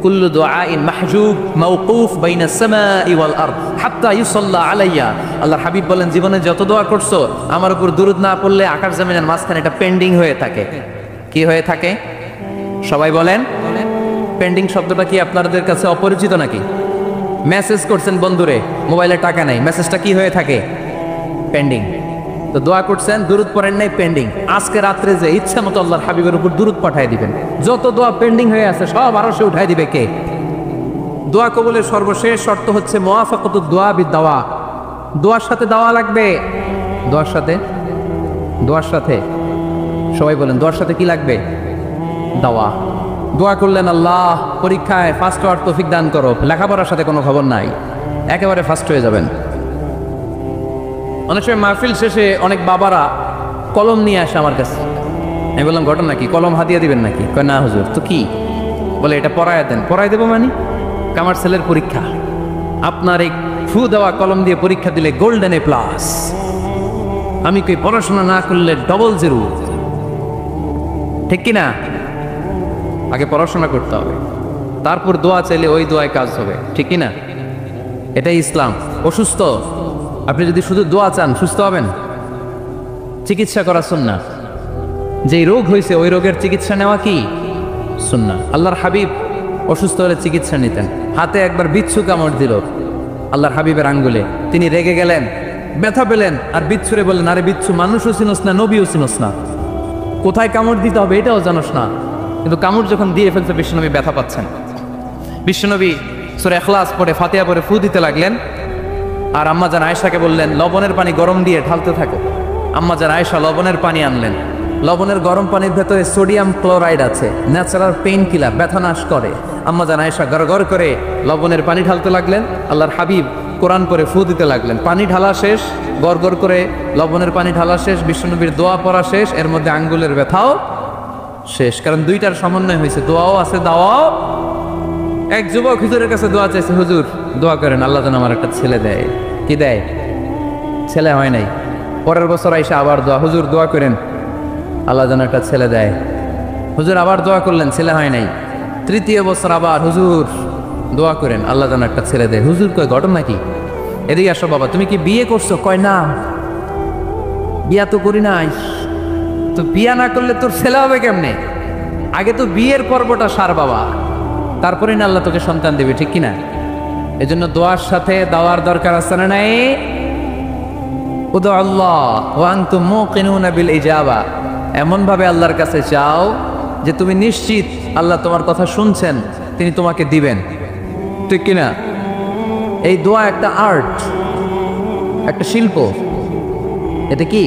কুল্লু দুআইন মাহজুব মাওকুফ বাইনাস সামাই ওয়াল আরদ হাত্তা ইউসাল্লা আলাইয়া। আল্লাহর হাবিব বলেন, জীবনে যত দোয়া করছো আমার উপর দুরূদ না পড়লে আকাশ জমিনের মাঝখানে এটা পেন্ডিং হয়ে থাকে। কি হয়ে থাকে? সবাই বলেন। পেন্ডিং শব্দটা কি আপনাদের কাছে অপরিচিত নাকি? মেসেজ করছেন বন্ধুরে, মোবাইলে টাকা নাই, মেসেজটা কি হয়ে থাকে? পেন্ডিং। তো দোয়া করছেন, দুরূদ পড়েন নাই, পেন্ডিং। আজকে রাত্রে যে ইচ্ছা মতো আল্লাহর হাবিবের উপর দুরূদ পাঠিয়ে দিবেন, যত দোয়া পেন্ডিং হয়ে আছে সব আরো সে উঠাই দিবে কে? দোয়া কবুলের সর্বশেষ শর্ত হচ্ছে মুওয়াফাকাতুদ দোয়া বিদ-দাওয়া। দোয়ার সাথে দাওয়া লাগবে। দোয়ার সাথে সবাই বলেন, দোয়ার সাথে কি লাগবে? দাওয়া। দোয়া করলেন, আল্লাহ পরীক্ষায় ফার্স্ট হওয়ার তৌফিক দান করো, লেখাপড়ার সাথে কোনো খবর নাই, একেবারে ফার্স্ট হয়ে যাবেন। অনেক সময় মাহফিল শেষে অনেক বাবারা কলম নিয়ে আসে আমার কাছে। আমি বললাম ঘটনা কি, কলম হাতিয়ে দিবেন নাকি? কয় না হুজুর। তো কি? বলে এটা পড়ায় দেন। পড়ায় দেবো মানে? আমার ছেলের পরীক্ষা, আপনার এই ফু দেওয়া কলম দিয়ে পরীক্ষা দিলে গোল্ডেন এ প্লাস। আমি কই পড়াশোনা না করলে ডবল জিরো, ঠিক কিনা? আগে পড়াশোনা করতে হবে, তারপর দোয়া চাইলে ওই দোয়ায় কাজ হবে, ঠিক কিনা? এটাই ইসলাম। অসুস্থ আপনি যদি শুধু দোয়া চান সুস্থ হবেন? চিকিৎসা করা সুন্নাহ। যেই রোগ হয়েছে ওই রোগের চিকিৎসা নেওয়া কি সুন্নাহ। আল্লাহর হাবিব অসুস্থ হলে চিকিৎসা নিতেন। হাতে একবার বিচ্ছু কামড় দিল আল্লাহর হাবিবের আঙ্গুলে, তিনি রেগে গেলেন, ব্যথা পেলেন, আর বিচ্ছুরে বললেন, আরে বিচ্ছু, মানুষও চিনোস না, নবীও চিনোস না, কোথায় কামড় দিতে হবে এটাও জানোস না। কিন্তু কামড় যখন দিয়ে ফেলছে বিশ্বনবী ব্যথা পাচ্ছেন। বিশ্বনবী সূরা ইখলাস পড়ে ফাতিহা পড়ে ফু দিতে লাগলেন। আর আম্মা জান আয়েশাকে বললেন, লবণের পানি গরম দিয়ে ঢালতে থাকো। আম্মা জান আয়েশা লবণের পানি আনলেন। লবণের গরম পানির ভেতরে সোডিয়াম ক্লোরাইড আছে, ন্যাচারাল পেইন কিলার, ব্যথা নাশ করে। আম্মা জান আয়েশা গড়গড় করে লবণের পানি ঢালতে লাগলেন। আল্লাহর হাবিব কোরআন পড়ে ফু দিতে লাগলেন। পানি ঢালা শেষ, গড়গড় করে লবণের পানি ঢালা শেষ, বিশ্বনবীর দোয়া পড়া শেষ, এর মধ্যে আঙ্গুলের ব্যথাও শেষ। কারণ দুইটার সমন্বয় হয়েছে, দোয়াও আছে দাওয়াও। এক যুবক হুজুরের কাছে দোয়া চাইছে, হুজুর দোয়া করেন আল্লাহ যেন আমার একটা ছেলে দেয়। কি দেয়? ছেলে হয় নাই। পরের বছর আইসা আবার দোয়া, হুজুর দোয়া করেন আল্লাহ যেন একটা ছেলে দেয়। হুজুর আবার দোয়া করলেন, ছেলে হয় নাই। তৃতীয় বছর আবার, হুজুর দোয়া করেন আল্লাহ যেন একটা ছেলে দেয়। হুজুর কয় ঘটনা কি? এদিকে আসো বাবা, তুমি কি বিয়ে করছো? কয় না, বিয়া তো করি নাই। তো বিয়া না করলে তোর ছেলে হবে কেমনে? আগে তো বিয়ের পর্বটা সার বাবা, তারপরে না আল্লাহ তোকে সন্তান দেবে, ঠিক কিনা? এই জন্য দোয়ার সাথে দাওয়ার দরকার আছে না নাই? উদু আল্লাহ ওয়া আনতুম মুকিনুনা বিল ইজাবা, এমন ভাবে আল্লাহর কাছে চাও যে তুমি নিশ্চিত আল্লাহ তোমার কথা শুনছেন, তিনি তোমাকে দিবেন, ঠিক কিনা? এই দোয়া একটা আর্ট, একটা শিল্প। এটা কি?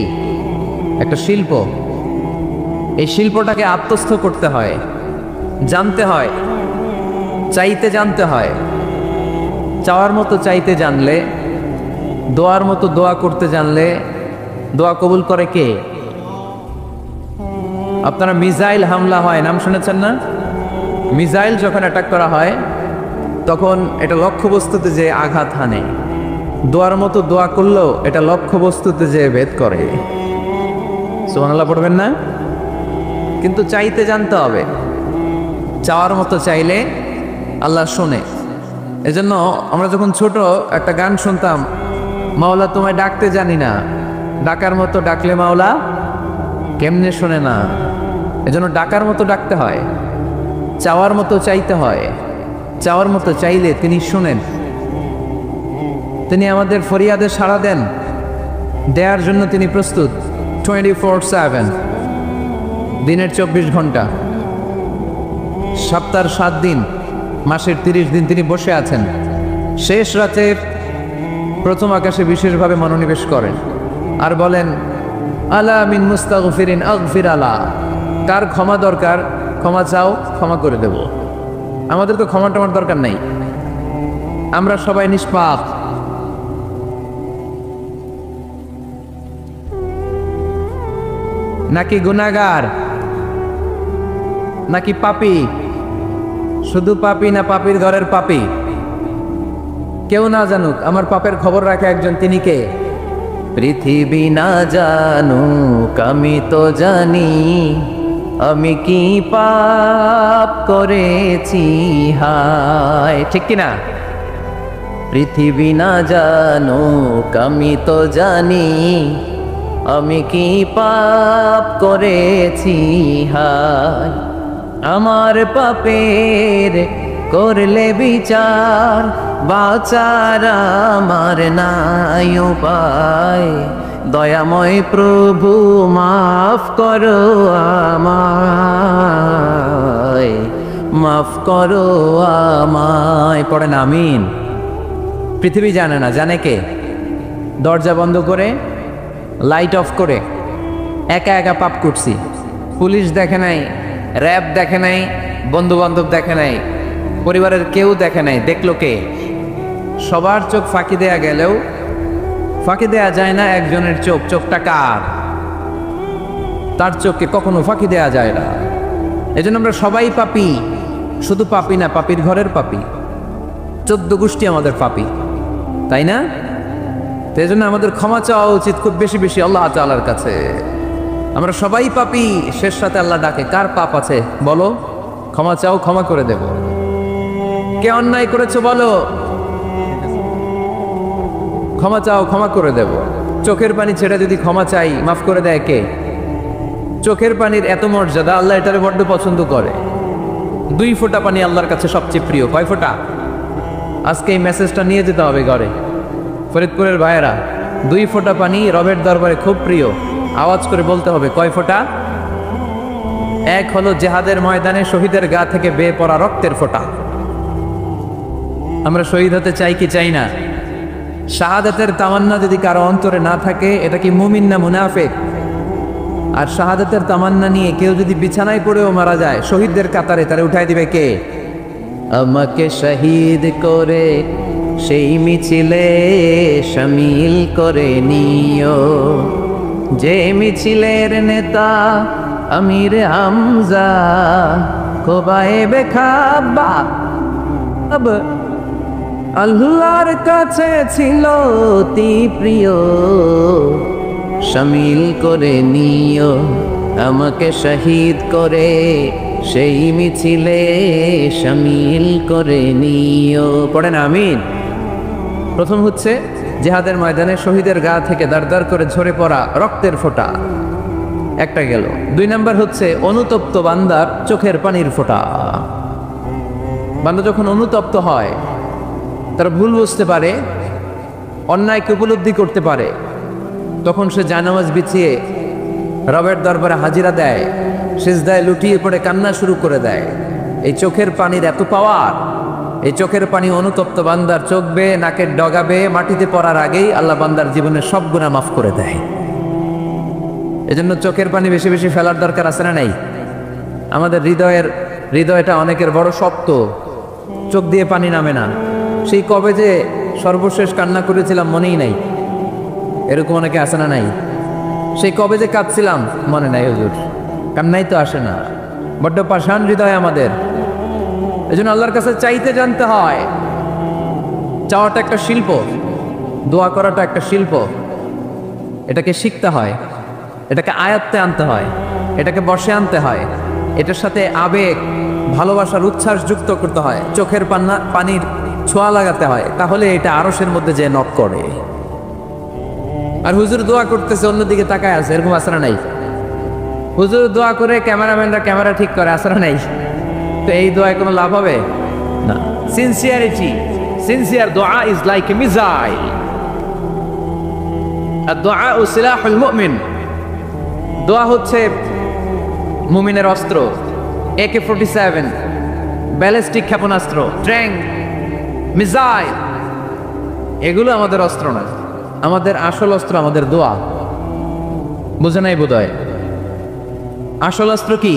একটা শিল্প। এই শিল্পটাকে আত্মস্থ করতে হয়, জানতে হয়, চাইতে জানতে হয়। চাওয়ার মতো চাইতে জানলে, দোয়ার মতো দোয়া করতে জানলে দোয়া কবুল করে কে? আপনারা মিসাইল হামলা হয় নাম শুনেছেন না? মিসাইল যখন অ্যাটাক করা হয় তখন এটা লক্ষ্যবস্তুতে যে আঘাত হানে। দোয়ার মতো দোয়া করলেও এটা লক্ষ্যবস্তুতে যে ভেদ করে। সুবহানাল্লাহ পড়বেন না? কিন্তু চাইতে জানতে হবে। চাওয়ার মতো চাইলে আল্লাহ শোনে। এজন্য আমরা যখন ছোট একটা গান শুনতাম, মাওলা তোমায় ডাকতে জানি না, ডাকার মতো ডাকলে মাওলা কেমনে শোনে না। এজন্য ডাকার মতো ডাকতে হয়, চাওয়ার মতো চাইতে হয়। চাওয়ার মতো চাইলে তিনি শোনেন, তিনি আমাদের ফরিয়াদে সাড়া দেন, দেওয়ার জন্য তিনি প্রস্তুত 24/7, দিনের 24 ঘন্টা, সপ্তাহের 7 দিন, মাসের 30 দিন তিনি বসে আছেন। শেষ রাতে প্রথম আকাশে বিশেষভাবে মনোনিবেশ করেন আর বলেন, আলা মিন মুস্তাগফিরিন আগফির আলা, কার ক্ষমা দরকার ক্ষমা চাও, ক্ষমা করে দেব। আমাদের তো ক্ষমা টমার দরকার নাই, আমরা সবাই নিষ্পাপ। নাকি গুনাহগার, নাকি পাপী? শুধু পাপী না পাপীর ঘরের পাপী? কেউ না জানুক, আমার পাপের খবর রাখে একজন, তিনি কে? পৃথিবী না জানুক আমি তো জানি, আমি কি পাপ করেছি হায়, ঠিক কিনা? পৃথিবী না জানুক আমি তো জানি, আমি কি পাপ করেছি হায়। আমার পাপের করলে বিচার, বাঁচার আমার নাই উপায়। দয়াময় প্রভু মাফ করো আমায়, মাফ করো আমায়। পড়েন আমিন। পৃথিবী জানে না, জানে কে? দরজা বন্ধ করে, লাইট অফ করে একা একা পাপ করছি। পুলিশ দেখে নাই, র্যাব দেখে নাই, বন্ধু বান্ধব দেখে নাই, পরিবারের কেউ দেখে নাই, দেখলো কে? সবার চোখ ফাঁকি দেয়া গেলেও ফাঁকি দেয়া যায় না একজনের চোখ। চোখটা কার? তার চোখকে কখনো ফাঁকি দেয়া যায় না। এজন্য আমরা সবাই পাপী, শুধু পাপী না, পাপীর ঘরের পাপী। 14 গোষ্ঠী আমাদের পাপী, তাই না? তো এই জন্য আমাদের ক্ষমা চাওয়া উচিত খুব বেশি বেশি আল্লাহ তাআলার কাছে। আমরা সবাই পাপী, শেষ সাথে আল্লাহ ডাকে, কার পাপ আছে বলো, ক্ষমা চাও, ক্ষমা করে দেব। কে অন্যায় করেছো বলো, ক্ষমা চাও, ক্ষমা করে দেব। চোখের পানি ছেড়ে যদি ক্ষমা চাই, মাফ করে দেয় কে? চোখের পানির এত মর্যাদা, আল্লাহ এটারে বড্ড পছন্দ করে। 2 ফোঁটা পানি আল্লাহর কাছে সবচেয়ে প্রিয়। কয় ফোঁটা? আজকে এই মেসেজটা নিয়ে যেতে হবে ঘরে। ফরিদপুরের ভাইয়েরা, 2 ফোঁটা পানি রবের দরবারে খুব প্রিয়। আওয়াজ করে বলতে হবে, কয় ফোঁটা? 1 হলো জেহাদের ময়দানে শহীদের গা থেকে বেয়ে পড়া রক্তের ফোঁটা। আমরা শহীদ হতে চাই কি চাই না? শাহাদাতের তামান্না যদি কারো অন্তরে না থাকে, এটা কি মুমিন না মুনাফিক? আর শাহাদাতের তামান্না নিয়ে কেউ যদি বিছানায় পড়েও মারা যায়, শহীদদের কাতারে তারে উঠাই দিবে কে? আমাকে শহীদ করে সেই মিছিলে শামিল করে নিও, যে মিছিলের নেতা আমির হামজা খোবায়েবে খাব্বাব আল্লাহর কাছে ছিল অতি প্রিয়, শামিল করে নিও আমাকে শহীদ করে সেই মিছিলে শামিল করে নিও। পড়েন আমিন। প্রথম হচ্ছে জিহাদের ময়দানে শহীদের গা থেকে দাঁড় করে ঝরে পড়া রক্তের ফোঁটা, একটা গেল। 2 নাম্বার হচ্ছে অনুতপ্ত বান্দার চোখের পানির ফোঁটা। বান্দা যখন অনুতপ্ত হয়, তারা ভুল বুঝতে পারে, অন্যায়কে উপলব্ধি করতে পারে, তখন সে জানামাজ বিছিয়ে রবের দরবারে হাজিরা দেয়, সিজদায় লুটিয়ে পড়ে কান্না শুরু করে দেয়। এই চোখের পানির এত পাওয়ার, এই চোখের পানি অনুতপ্ত বান্দার চোখ বেয়ে নাকের ডগা বেয়ে মাটিতে পড়ার আগেই আল্লাহ বান্দার জীবনের সব গুনাহ মাফ করে দেয়। এজন্য চোখের পানি বেশি বেশি ফেলার দরকার আছে না নাই? আমাদের হৃদয়টা অনেকের বড় শক্ত, চোখ দিয়ে পানি নামে না। সেই কবে যে সর্বশেষ কান্না করেছিলাম মনেই নাই, এরকম অনেকে আসে না নাই? সেই কবে যে কাঁদছিলাম মনে নাই হুজুর, কান্নাই তো আসে না। বড্ড পাষাণ হৃদয় আমাদের। এজন্য আল্লাহর কাছে চাইতে জানতে হয়। চাওয়াটা একটা শিল্প, দোয়া করাটা একটা শিল্প। এটাকে শিখতে হয়, এটাকে আয়ত্তে আনতে হয়, এটাকে বসে আনতে হয়, এটার সাথে আবেগ, ভালোবাসার উচ্ছ্বাস যুক্ত করতে হয়, চোখের পানির ছোঁয়া লাগাতে হয়, তাহলে এটা আরশের মধ্যে যে নক করে। আর হুজুর দোয়া করতেছে, অন্যদিকে তাকায় আছে, এরকম আসরা নাই? হুজুর দোয়া করে ক্যামেরাম্যানরা ক্যামেরা ঠিক করে, আসরা নাই? তো এই দোয়ায় কোনো লাভ হবে না। সিনসিয়ারিটি, সিনসিয়ার দোয়া ইজ লাইক এ মিসাইল। আর দোয়া ও সিলাহুল মুমিন, দোয়া হচ্ছে মুমিনের অস্ত্র। AK-47 ব্যালিস্টিক ক্ষেপণাস্ত্র, ট্যাঙ্ক, মিসাইল, এগুলো আমাদের অস্ত্র না। আমাদের আসল অস্ত্র আমাদের দোয়া। বুঝে নাই বোধহয়? আসল অস্ত্র কি?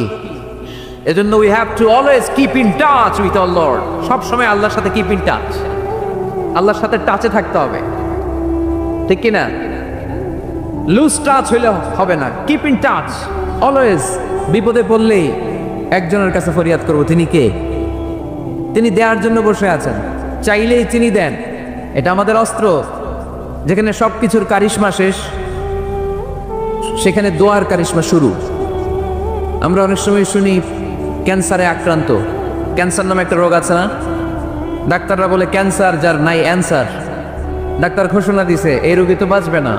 এজন্য we have to always keep in touch with our Lord. সব সময় আল্লাহর সাথে কিপ ইন টাচ, আল্লাহর সাথে টাচে থাকতে হবে, ঠিক কি না? লুজ টাচ হইলে হবে না, কিপ ইন টাচ অলওয়েজ। বিপদে পড়লেই একজনের কাছে ফরিয়াদ করব, তিনি কে? তিনি দেওয়ার জন্য বসে আছেন, চাইলেই তিনি দেন। এটা আমাদের অস্ত্র। যেখানে সবকিছুর কারিশমা শেষ, সেখানে দোয়ার কারিশমা শুরু। আমরা অনেক সময় শুনি ক্যান্সারে আক্রান্ত, ক্যান্সার নামে একটা রোগ আছে না? ডাক্তাররা বলে ক্যান্সার যার নাই অ্যান্সার। ডাক্তার ঘোষণা দিছে এই রোগী তো বাঁচবে না,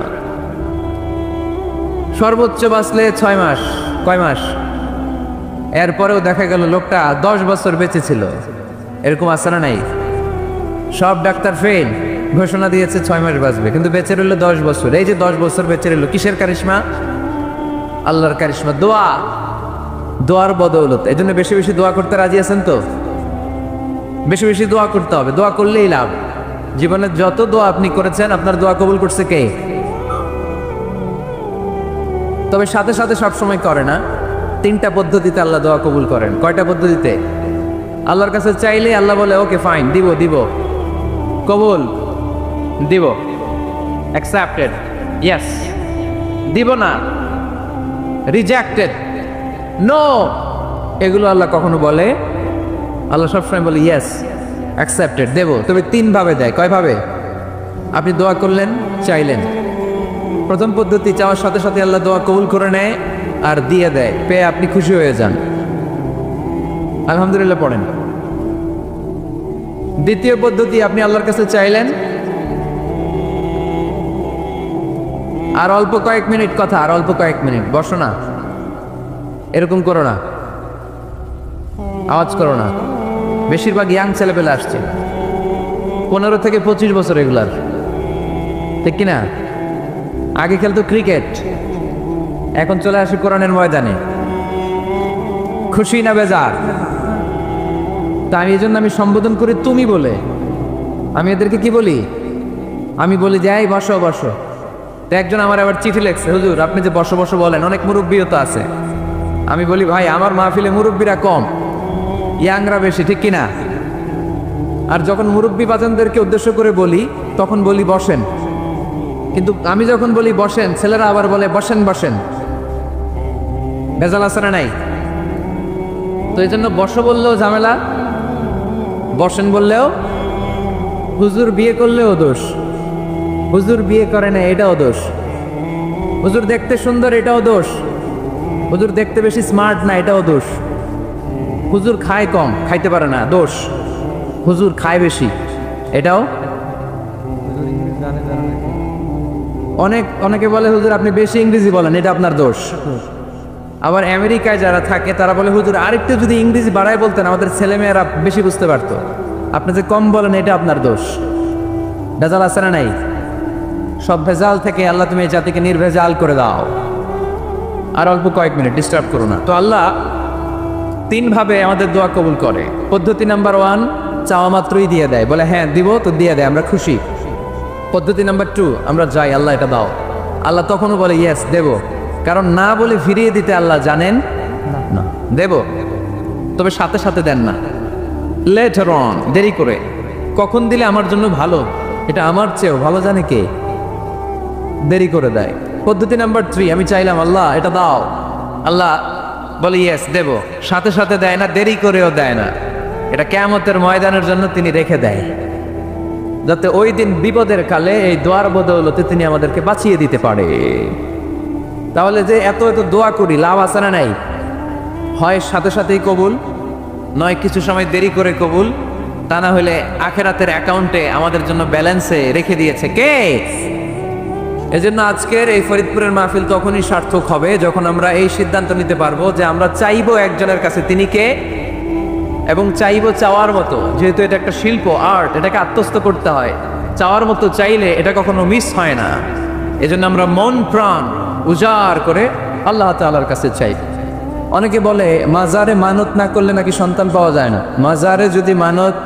সর্বোচ্চ বাঁচলে 6 মাস। কয় মাস? এরপরেও দেখা গেল লোকটা 10 বছর বেঁচে ছিল। এরকম আছে না নাই? সব ডাক্তার ফেল, ঘোষণা দিয়েছে 6 মাস বাঁচবে, কিন্তু বেঁচে রইল 10 বছর। এই যে 10 বছর বেঁচে রইল, কিসের কারিশমা? আল্লাহর কারিশমা, দোয়া, দোয়ার বদৌলত। এই জন্য বেশি বেশি দোয়া করতে রাজি আছেন তো? বেশি বেশি দোয়া করতে হবে, দোয়া করলেই লাভ। জীবনে যত দোয়া আপনি করেছেন, আপনার দোয়া কবুল করছে কে? তবে সাথে সাথে সবসময় করে না। 3টা পদ্ধতিতে আল্লাহ দোয়া কবুল করেন। কয়টা পদ্ধতিতে? আল্লাহর কাছে চাইলে আল্লাহ বলে ওকে ফাইন, দিব দিব, কবুল দিব, অ্যাকসেপ্টেড, ইয়েস। দিব না, রিজেক্টেড, নো, এগুলো আল্লাহ কখনো বলে? আল্লাহ সবসময় বলে ইয়েস, অ্যাকসেপ্টেড, দেব। তবে 3 ভাবে দেয়। কয় ভাবে? আপনি দোয়া করলেন, চাইলেন, প্রথম পদ্ধতি চাওয়ার সাথে সাথে আল্লাহ দোয়া কবুল করে নেয় আর দিয়ে দেয়, পেয়ে আপনি খুশি হয়ে যান, আলহামদুলিল্লাহ পড়েন। দ্বিতীয় পদ্ধতি, আপনি আল্লাহর কাছে চাইলেন, আর অল্প কয়েক মিনিট কথা, আর অল্প কয়েক মিনিট, বসো না, এরকম করো না, আওয়াজ করো না। বেশিরভাগ ইয়াং ছেলেপেলে আসছে, 15 থেকে 25 বছর, এগুলার, ঠিক কিনা? আগে খেলতো ক্রিকেট, এখন চলে আসে কোরআনের ময়দানে। খুশি না বেজার? তা আমি এই জন্য আমি সম্বোধন করি তুমি বলে। আমি এদেরকে কি বলি? আমি বলি যে এই বসো বসো। তো একজন আমার আবার চিঠি লেখছে, হুজুর আপনি যে বসো বসো বলেন, অনেক মুরব্বীও তো আছে। আমি বলি ভাই, আমার মাহফিলে মুরব্বীরা কম, ইয়াংরা বেশি, ঠিক কিনা? আর যখন মুরব্বী বাজানদেরকে উদ্দেশ্য করে বলি তখন বলি বসেন, কিন্তু আমি যখন বলি বসেন, ছেলেরা আবার বলে বসেন বসেন। ভেজাল আছে না নাই? তো এই জন্য বসো বললেও ঝামেলা, বসেন বললেও, হুজুর বিয়ে করলেও দোষ, হুজুর বিয়ে করে না এটাও দোষ, হুজুর দেখতে সুন্দর এটাও দোষ, হুজুর দেখতে বেশি স্মার্ট না এটাও দোষ, হুজুর খায় কম, খাইতে পারে না, দোষ, হুজুর খায় বেশি, এটাও। অনেকে বলে হুজুর আপনি বেশি ইংরেজি বলেন, এটা আপনার দোষ। আবার আমেরিকায় যারা থাকে তারা বলে হুজুর আরেকটু যদি ইংরেজি বাড়ায় বলতেন আমাদের ছেলেমেয়েরা বেশি বুঝতে পারতো, আপনি যে কম বলেন এটা আপনার দোষ। ভেজাল আছে না নাই? সব ভেজাল থেকে আল্লাহ তুমি এই জাতিকে নির্ভেজাল করে দাও। আর অল্প কয়েক মিনিট, ডিস্টার্ব করো না। তো আল্লাহ 3 ভাবে আমাদের দোয়া কবুল করে। পদ্ধতি নাম্বার 1, চাওয়া মাত্রই দিয়ে দেয়, বলে হ্যাঁ দিব, তো দিয়ে দেয়, আমরা খুশি। পদ্ধতি নাম্বার 2, আমরা যাই, আল্লাহ এটা দাও, আল্লাহ তখনও বলে ইয়েস দেব, কারণ না বলে ফিরিয়ে দিতে আল্লাহ জানেন না, দেব, তবে সাথে সাথে দেন না, লেটার অন, দেরি করে। কখন দিলে আমার জন্য ভালো, এটা আমার চেয়েও ভালো জানে কে, দেরি করে দেয়। পদ্ধতি নাম্বার 3, আমি চাইলাম আল্লাহ এটা দাও, আল্লাহ বলে ইয়েস দেব, সাথে সাথে দেয় না, দেরি করেও দেয় না। এটা কিয়ামতের ময়দানের জন্য তিনি রেখে দেয়, যাতে ওই দিন বিপদের কালে এই দোয়ার বদৌলতে তিনি আমাদেরকে বাঁচিয়ে দিতে পারে। তাহলে যে এত এত দোয়া করি, লাভ আছে না নাই? হয় সাথে সাথেই কবুল, নয় কিছু সময় দেরি করে কবুল, তা না হলে আখেরাতের অ্যাকাউন্টে আমাদের জন্য ব্যালেন্সে রেখে দিয়েছে কে? এজন্য আজকের এই ফরিদপুরের মাহফিল তখনই সার্থক হবে যখন আমরা এই সিদ্ধান্ত নিতে পারবো যে আমরা চাইবো একজনের কাছে, তিনি কে, এবং চাইবো চাওয়ার মতো। যেহেতু এটা একটা শিল্প, আর্ট, এটাকে আত্মস্থ করতে হয়, চাওয়ার মতো চাইলে এটা কখনো মিস হয় না। এজন্য আমরা মন প্রাণ উজাড় করে আল্লাহ তাআলার কাছে চাই। অনেকে বলে মাজারে মানত না করলে নাকি সন্তান পাওয়া যায় না। মাজারে যদি মানত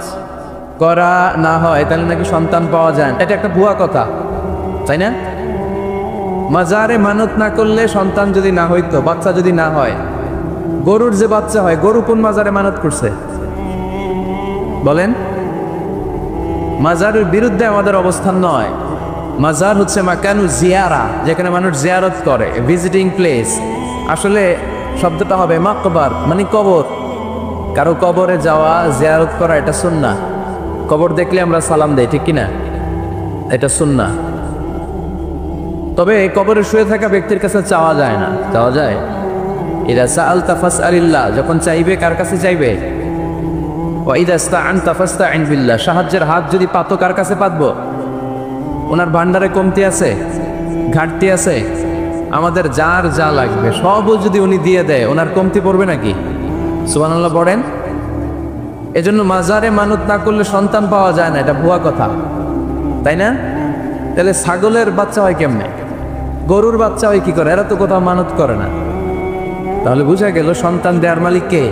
করা না হয় তাহলে নাকি সন্তান পাওয়া যায় না, এটা একটা ভুয়া কথা, তাই না? মাজারে মানত না করলে সন্তান যদি না হইতো, বাচ্চা যদি না হয়, গরুর যে বাচ্চা হয়, গরু কোন মাজারে মানত করছে বলেন? মাজারের বিরুদ্ধে আমাদের অবস্থান নয়। মাজার হচ্ছে মাকানু জিয়ারা, যেখানে মানুষ জিয়ারত করে, ভিজিটিং প্লেস। আসলে শব্দটা হবে মাকবার, মানে কবর। কারো কবরে যাওয়া, জিয়ারত করা, এটা সুন্নাহ। কবর দেখলে আমরা সালাম দেই, ঠিক কিনা? এটা সুন্নাহ। তবে কবরে শুয়ে থাকা ব্যক্তির কাছে চাওয়া যায় না। চাওয়া যায়? ইদা সাআলতা ফাসআলিল্লাহ, যখন চাইবে কার কাছে চাইবে? ওয়া ইদা ইসতাআনতা ফাসতাইন বিল্লাহ, সাহায্যের হাত যদি পাতো কার কাছে পাতবো? ওনার ভান্ডারে কমতি আছে, ঘাটতি আছে, আমাদের যার যা লাগবে সবও যদি উনি দিয়ে দেয়, ওনার কমতি পড়বে নাকি? সুবহানাল্লাহ পড়েন। এজন্য মাজারে মানত না করলে সন্তান পাওয়া যায় না, এটা ভুয়া কথা, তাই না? তাহলে ছাগলের বাচ্চা হয় কেমনে, গরুর বাচ্চা হয় কি করে? এরা তো কোথাও মানত করে না। তাহলে বুঝা গেল সন্তান দেওয়ার মালিক কে।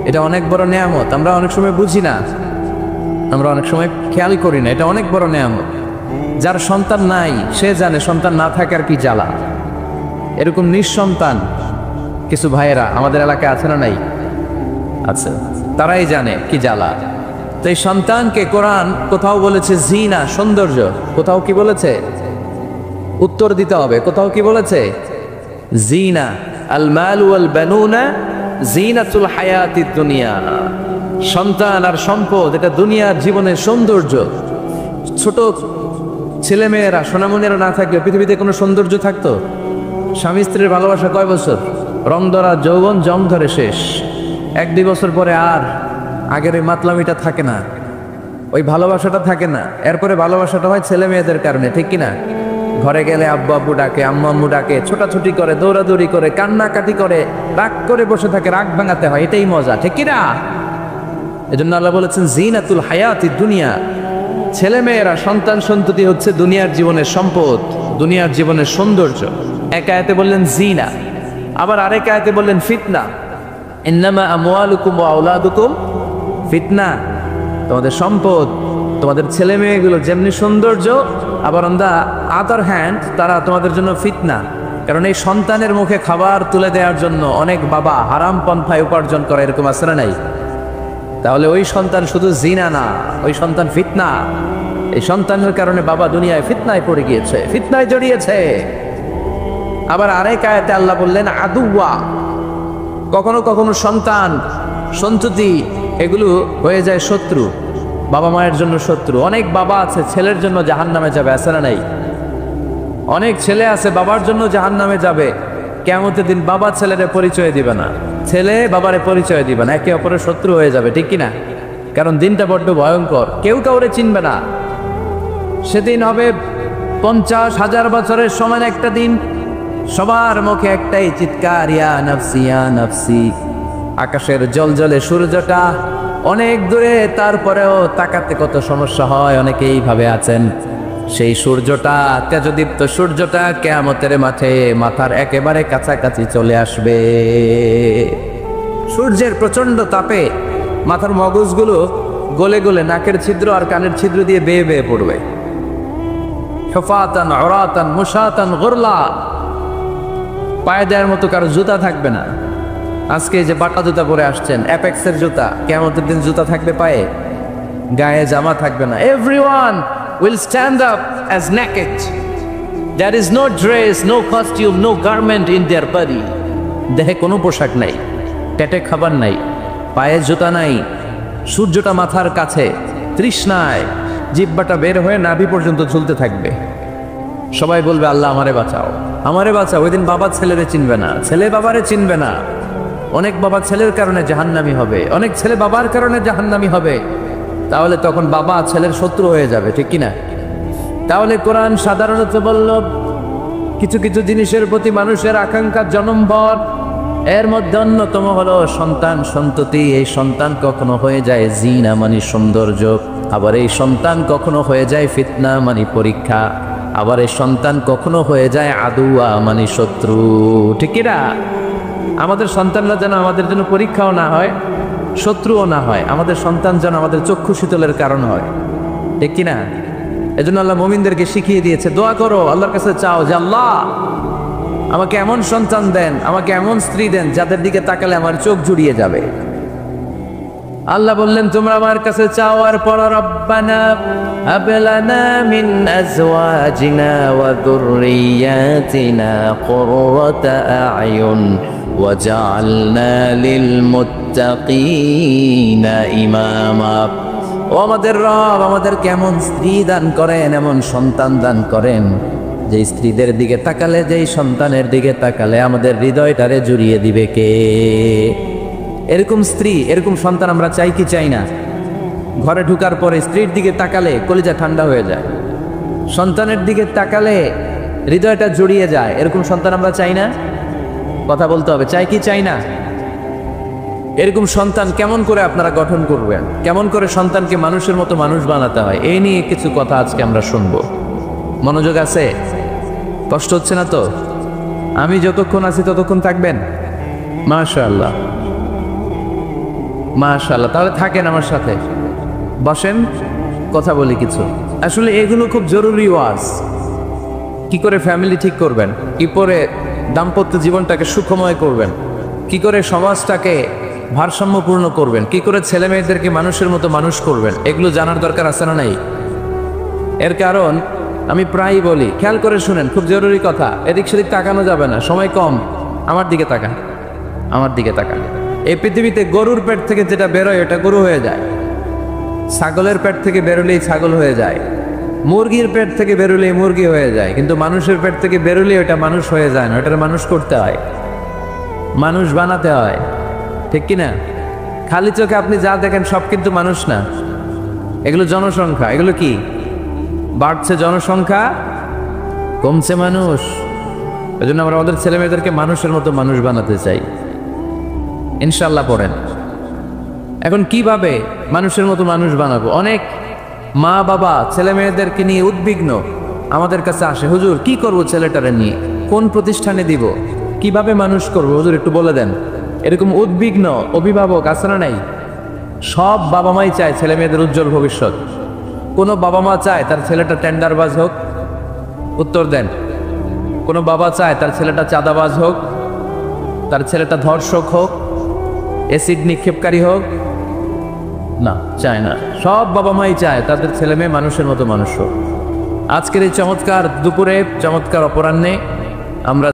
এটা অনেক বড় নেয়ামত, আমরা অনেক সময় বুঝি না, আমরা অনেক সময় খেয়াল করি না। এটা অনেক বড় নেয়ামত। যার সন্তান নাই সে জানে সন্তান না থাকার কি জ্বালা। এরকম নিঃসন্তান কিছু ভাইয়েরা আমাদের এলাকায় আছে না নাই? আছে, তারাই জানে কি জ্বালা। তো এই সন্তানকে কোরআন কোথাও বলেছে জিনা, সৌন্দর্য, কোথাও কি বলেছে? উত্তর দিতে হবে। কোথাও কি বলেছে? জিনা আল মাল ওয়াল বানুনা জিনাতুল হায়াতিদ দুনিয়া। সন্তান আর সম্পদ এটা দুনিয়ার জীবনের সৌন্দর্য। ছোট ছেলেমেয়েরা সোনামণিরা না থাকলে পৃথিবীতে কোনো সৌন্দর্য থাকতো? স্বামী স্ত্রীর ভালোবাসা কয় বছর? রং ধরা যৌবন জং ধরে শেষ। 1-2 বছর পরে আর আগের ওই মাতলামিটা থাকে না, ওই ভালোবাসাটা থাকে না। এরপরে ভালোবাসাটা হয় ছেলে মেয়েদের কারণে, ঠিক কিনা? ঘরে গেলে আব্বু আব্বু ডাকে, আম্মু আম্মু ডাকে, ছোটাছুটি করে, দৌড়াদৌড়ি করে, কান্নাকাটি করে, রাগ করে বসে থাকে, রাগ ভাঙাতে হয়, এটাই মজা, ঠিক কিনা? এজন্য আল্লাহ বলেছেন জিনাতুল হায়াতিদ দুনিয়া। ছেলে মেয়েরা, সন্তান সন্ততি হচ্ছে দুনিয়ার জীবনের সম্পদ, দুনিয়ার জীবনের সৌন্দর্য। এক আয়াতে বললেন জিনা, আবার আরেক আয়াতে বললেন ফিতনা। ইন্নামা আমওয়ালুকুম ওয়া আওলাদুকুম ফিতনা। তোমাদের সম্পদ, তোমাদের ছেলে মেয়েগুলো যেমনি সৌন্দর্য, আবার অন দা আদার হ্যান্ড তারা তোমাদের জন্য ফিতনা। কারণ এই সন্তানের মুখে খাবার তুলে দেওয়ার জন্য অনেক বাবা হারাম পন্থায় উপার্জন করে, এরকম আছে না নাই? তাহলে ওই সন্তান শুধু জিনা না, ওই সন্তান ফিতনা। এই সন্তানের কারণে বাবা দুনিয়ায় ফিতনায় পড়ে গিয়েছে, ফিতনায় জড়িয়েছে। আবার আরেক আয়াতে আল্লাহ বললেন আদুওয়া। কখনো কখনো সন্তান সন্ততি এগুলো হয়ে যায় শত্রু, বাবা মায়ের জন্য শত্রু। অনেক বাবা আছে ছেলের জন্য জাহান্নামে যাবে, আছে না নাই? অনেক ছেলে আছে বাবার জন্য জাহান্নামে যাবে। কিয়ামতের দিন বাবা ছেলেরে পরিচয় দিবে না, ছেলে বাবারে পরিচয় দিবে না, একে অপরের শত্রু হয়ে যাবে, ঠিক কিনা? কারণ দিনটা বড্ড ভয়ঙ্কর, কেউ কাউরে চিনবে না। সেদিন হবে 50,000 বছরের সমান একটা দিন। সবার মুখে একটাই চিৎকার, ইয়া নাফসি ইয়া নাফসি। আকাশের জলজলে সূর্যটা অনেক দূরে, তারপরেও তাকাতে কত সমস্যা হয়। অনেকেই ভাবে আছেন সেই সূর্যটা, তেজদীপ্ত সূর্যটা কিয়ামতের মাঠে মাথার একেবারে কাছাকাছি চলে আসবে। সূর্যের প্রচন্ড তাপে মাথার মগজগুলো গলে গলে নাকের ছিদ্র আর কানের ছিদ্র দিয়ে বেয়ে বেয়ে পড়বে। হুফাতান উরাতান মুশাতান গুরলা। পায়ে দেওয়ার মতো কারো জুতা থাকবে না। আজকে যে বাটা জুতা পরে আসছেন, অ্যাপেক্সের জুতা, কিয়ামতের দিন জুতা থাকবে পায়ে, গায়ে জামা থাকবে না। Everyone will stand up as naked. There is no dress, no costume, no garment in their body. দেহে কোনো পোশাক নাই, পেটে খাবার নাই, পায়ে জুতা নাই, সূর্যটা মাথার কাছে, তৃষ্ণায় জিহ্বাটা বের হয়ে নাভি পর্যন্ত ঝুলতে থাকবে। সবাই বলবে আল্লাহ আমারে বাঁচাও, আমারে বাঁচাও। ওই দিন বাবা ছেলেরে চিনবে না, ছেলে বাবারে চিনবে না। অনেক বাবা ছেলের কারণে জাহান্নামী হবে, অনেক ছেলে বাবার কারণে জাহান্নামী হবে। তাহলে তখন বাবা ছেলের শত্রু হয়ে যাবে, ঠিক কিনা? তাহলে কোরআন সাধারণত বলল কিছু কিছু জিনিসের প্রতি মানুষের আকাঙ্ক্ষা জনমভর। এর মধ্যে অন্যতম হলো সন্তান সন্ততি। এই সন্তান কখনো হয়ে যায় জিনা মানে সৌন্দর্য, আবার এই সন্তান কখনো হয়ে যায় ফিতনা মানে পরীক্ষা, আবার এই সন্তান কখনো হয়ে যায় আদুয়া মানে শত্রু, ঠিক কিনা? আমাদের সন্তানরা যেন আমাদের জন্য পরীক্ষাও না হয়, শত্রুও না হয়। আমাদের সন্তান যেন আমাদের চক্ষু শীতলের কারণ হয়, ঠিক কিনা? এজন্য আল্লাহ মুমিনদেরকে শিখিয়ে দিয়েছে, দোয়া করো, আল্লাহর কাছে চাও যে আল্লাহ আমাকে এমন সন্তান দেন, আমাকে এমন স্ত্রী দেন যাদের দিকে তাকালে আমার চোখ জুড়িয়ে যাবে। আল্লাহ বললেন তোমরা আমার কাছে চাও আর পড়ো, রব্বানা হাব লানা মিন আজওয়াজিনা ওয়া যুররিয়াতিনা কুররাতা আ'য়ুন ওয়াজআলনা লিল মুত্তাকিনা ইমামা। ও আমাদের রব, আমাদের কেমন স্ত্রী দান করেন, এমন সন্তান দান করেন যে স্ত্রীদের দিকে তাকালে, যেই সন্তানের দিকে তাকালে আমাদের হৃদয়টারে জুড়িয়ে দিবে কে? এরকম স্ত্রী, এরকম সন্তান আমরা চাই কি চাই না? ঘরে ঢুকার পরে স্ত্রীর দিকে তাকালে কলিজা ঠান্ডা হয়ে যায়, সন্তানের দিকে তাকালে হৃদয়টা জড়িয়ে যায়। এরকম সন্তান আমরা চাই না? কথা বলতে হবে, চাই কি চাই না? এরকম সন্তান কেমন করে আপনারা গঠন করবেন, কেমন করে সন্তানকে মানুষের মতো মানুষ বানাতে হয়, এই নিয়ে কিছু কথা আজকে আমরা শুনবো। মনোযোগ আছে? কষ্ট হচ্ছে না তো? আমি যতক্ষণ আছি ততক্ষণ থাকবেন? মাশাআল্লাহ মাশাআল্লাহ। তাহলে থাকেন আমার সাথে, বসেন, কথা বলি কিছু। আসলে এগুলো খুব জরুরি ওয়াজ। কি করে ফ্যামিলি ঠিক করবেন, কি করে দাম্পত্য জীবনটাকে সুখময় করবেন, কি করে সমাজটাকে ভারসাম্যপূর্ণ করবেন, কি করে ছেলে মেয়েদেরকে মানুষের মতো মানুষ করবেন, এগুলো জানার দরকার আছে না নাই? এর কারণ আমি প্রায়ই বলি, খেয়াল করে শুনেন, খুব জরুরি কথা, এদিক সেদিক তাকানো যাবে না, সময় কম। আমার দিকে তাকান, আমার দিকে তাকান। এই পৃথিবীতে গরুর পেট থেকে যেটা বেরোয় ওটা গরু হয়ে যায়, ছাগলের পেট থেকে বেরোলেই ছাগল হয়ে যায়, মুরগির পেট থেকে বেরোলেই মুরগি হয়ে যায়, কিন্তু মানুষের পেট থেকে বেরোলেই ওটা মানুষ হয়ে যায় না, ওটা মানুষ করতে হয়, মানুষ বানাতে হয়, ঠিক কিনা? খালি চোখে আপনি যা দেখেন সব কিন্তু মানুষ না, এগুলো জনসংখ্যা। এগুলো কি? বাড়ছে জনসংখ্যা, কমছে মানুষ। এই জন্য আমরা আমাদের ছেলে মেয়েদেরকে মানুষের মতো মানুষ বানাতে চাই, ইনশাল্লাহ। পড়েন এখন কিভাবে মানুষের মতো মানুষ বানাবো? অনেক মা বাবা ছেলে মেয়েদেরকে নিয়ে উদ্বিগ্ন, আমাদের কাছে আসে, হুজুর কি করব ছেলেটারে নিয়ে, কোন প্রতিষ্ঠানে দিব, কিভাবে মানুষ করব হুজুর একটু বলে দেন। এরকম উদ্বিগ্ন অভিভাবক আছে না নাই? সব বাবা মাই চায় ছেলে মেয়েদের উজ্জ্বল ভবিষ্যৎ। কোনো বাবা মা চায় তার ছেলেটা টেন্ডারবাজ হোক? উত্তর দেন। কোনো বাবা চায় তার ছেলেটা চাঁদাবাজ হোক, তার ছেলেটা ধর্ষক হোক, অ্যাসিড নিক্ষেপকারী হোক? না, চায় না। সব বাবা মাই চায় তাদের ছেলে মেয়ে মানুষের মতো মানুষ হোক। আজকের এই চমৎকার দুপুরে, চমৎকার অপরাহ্নে আমরা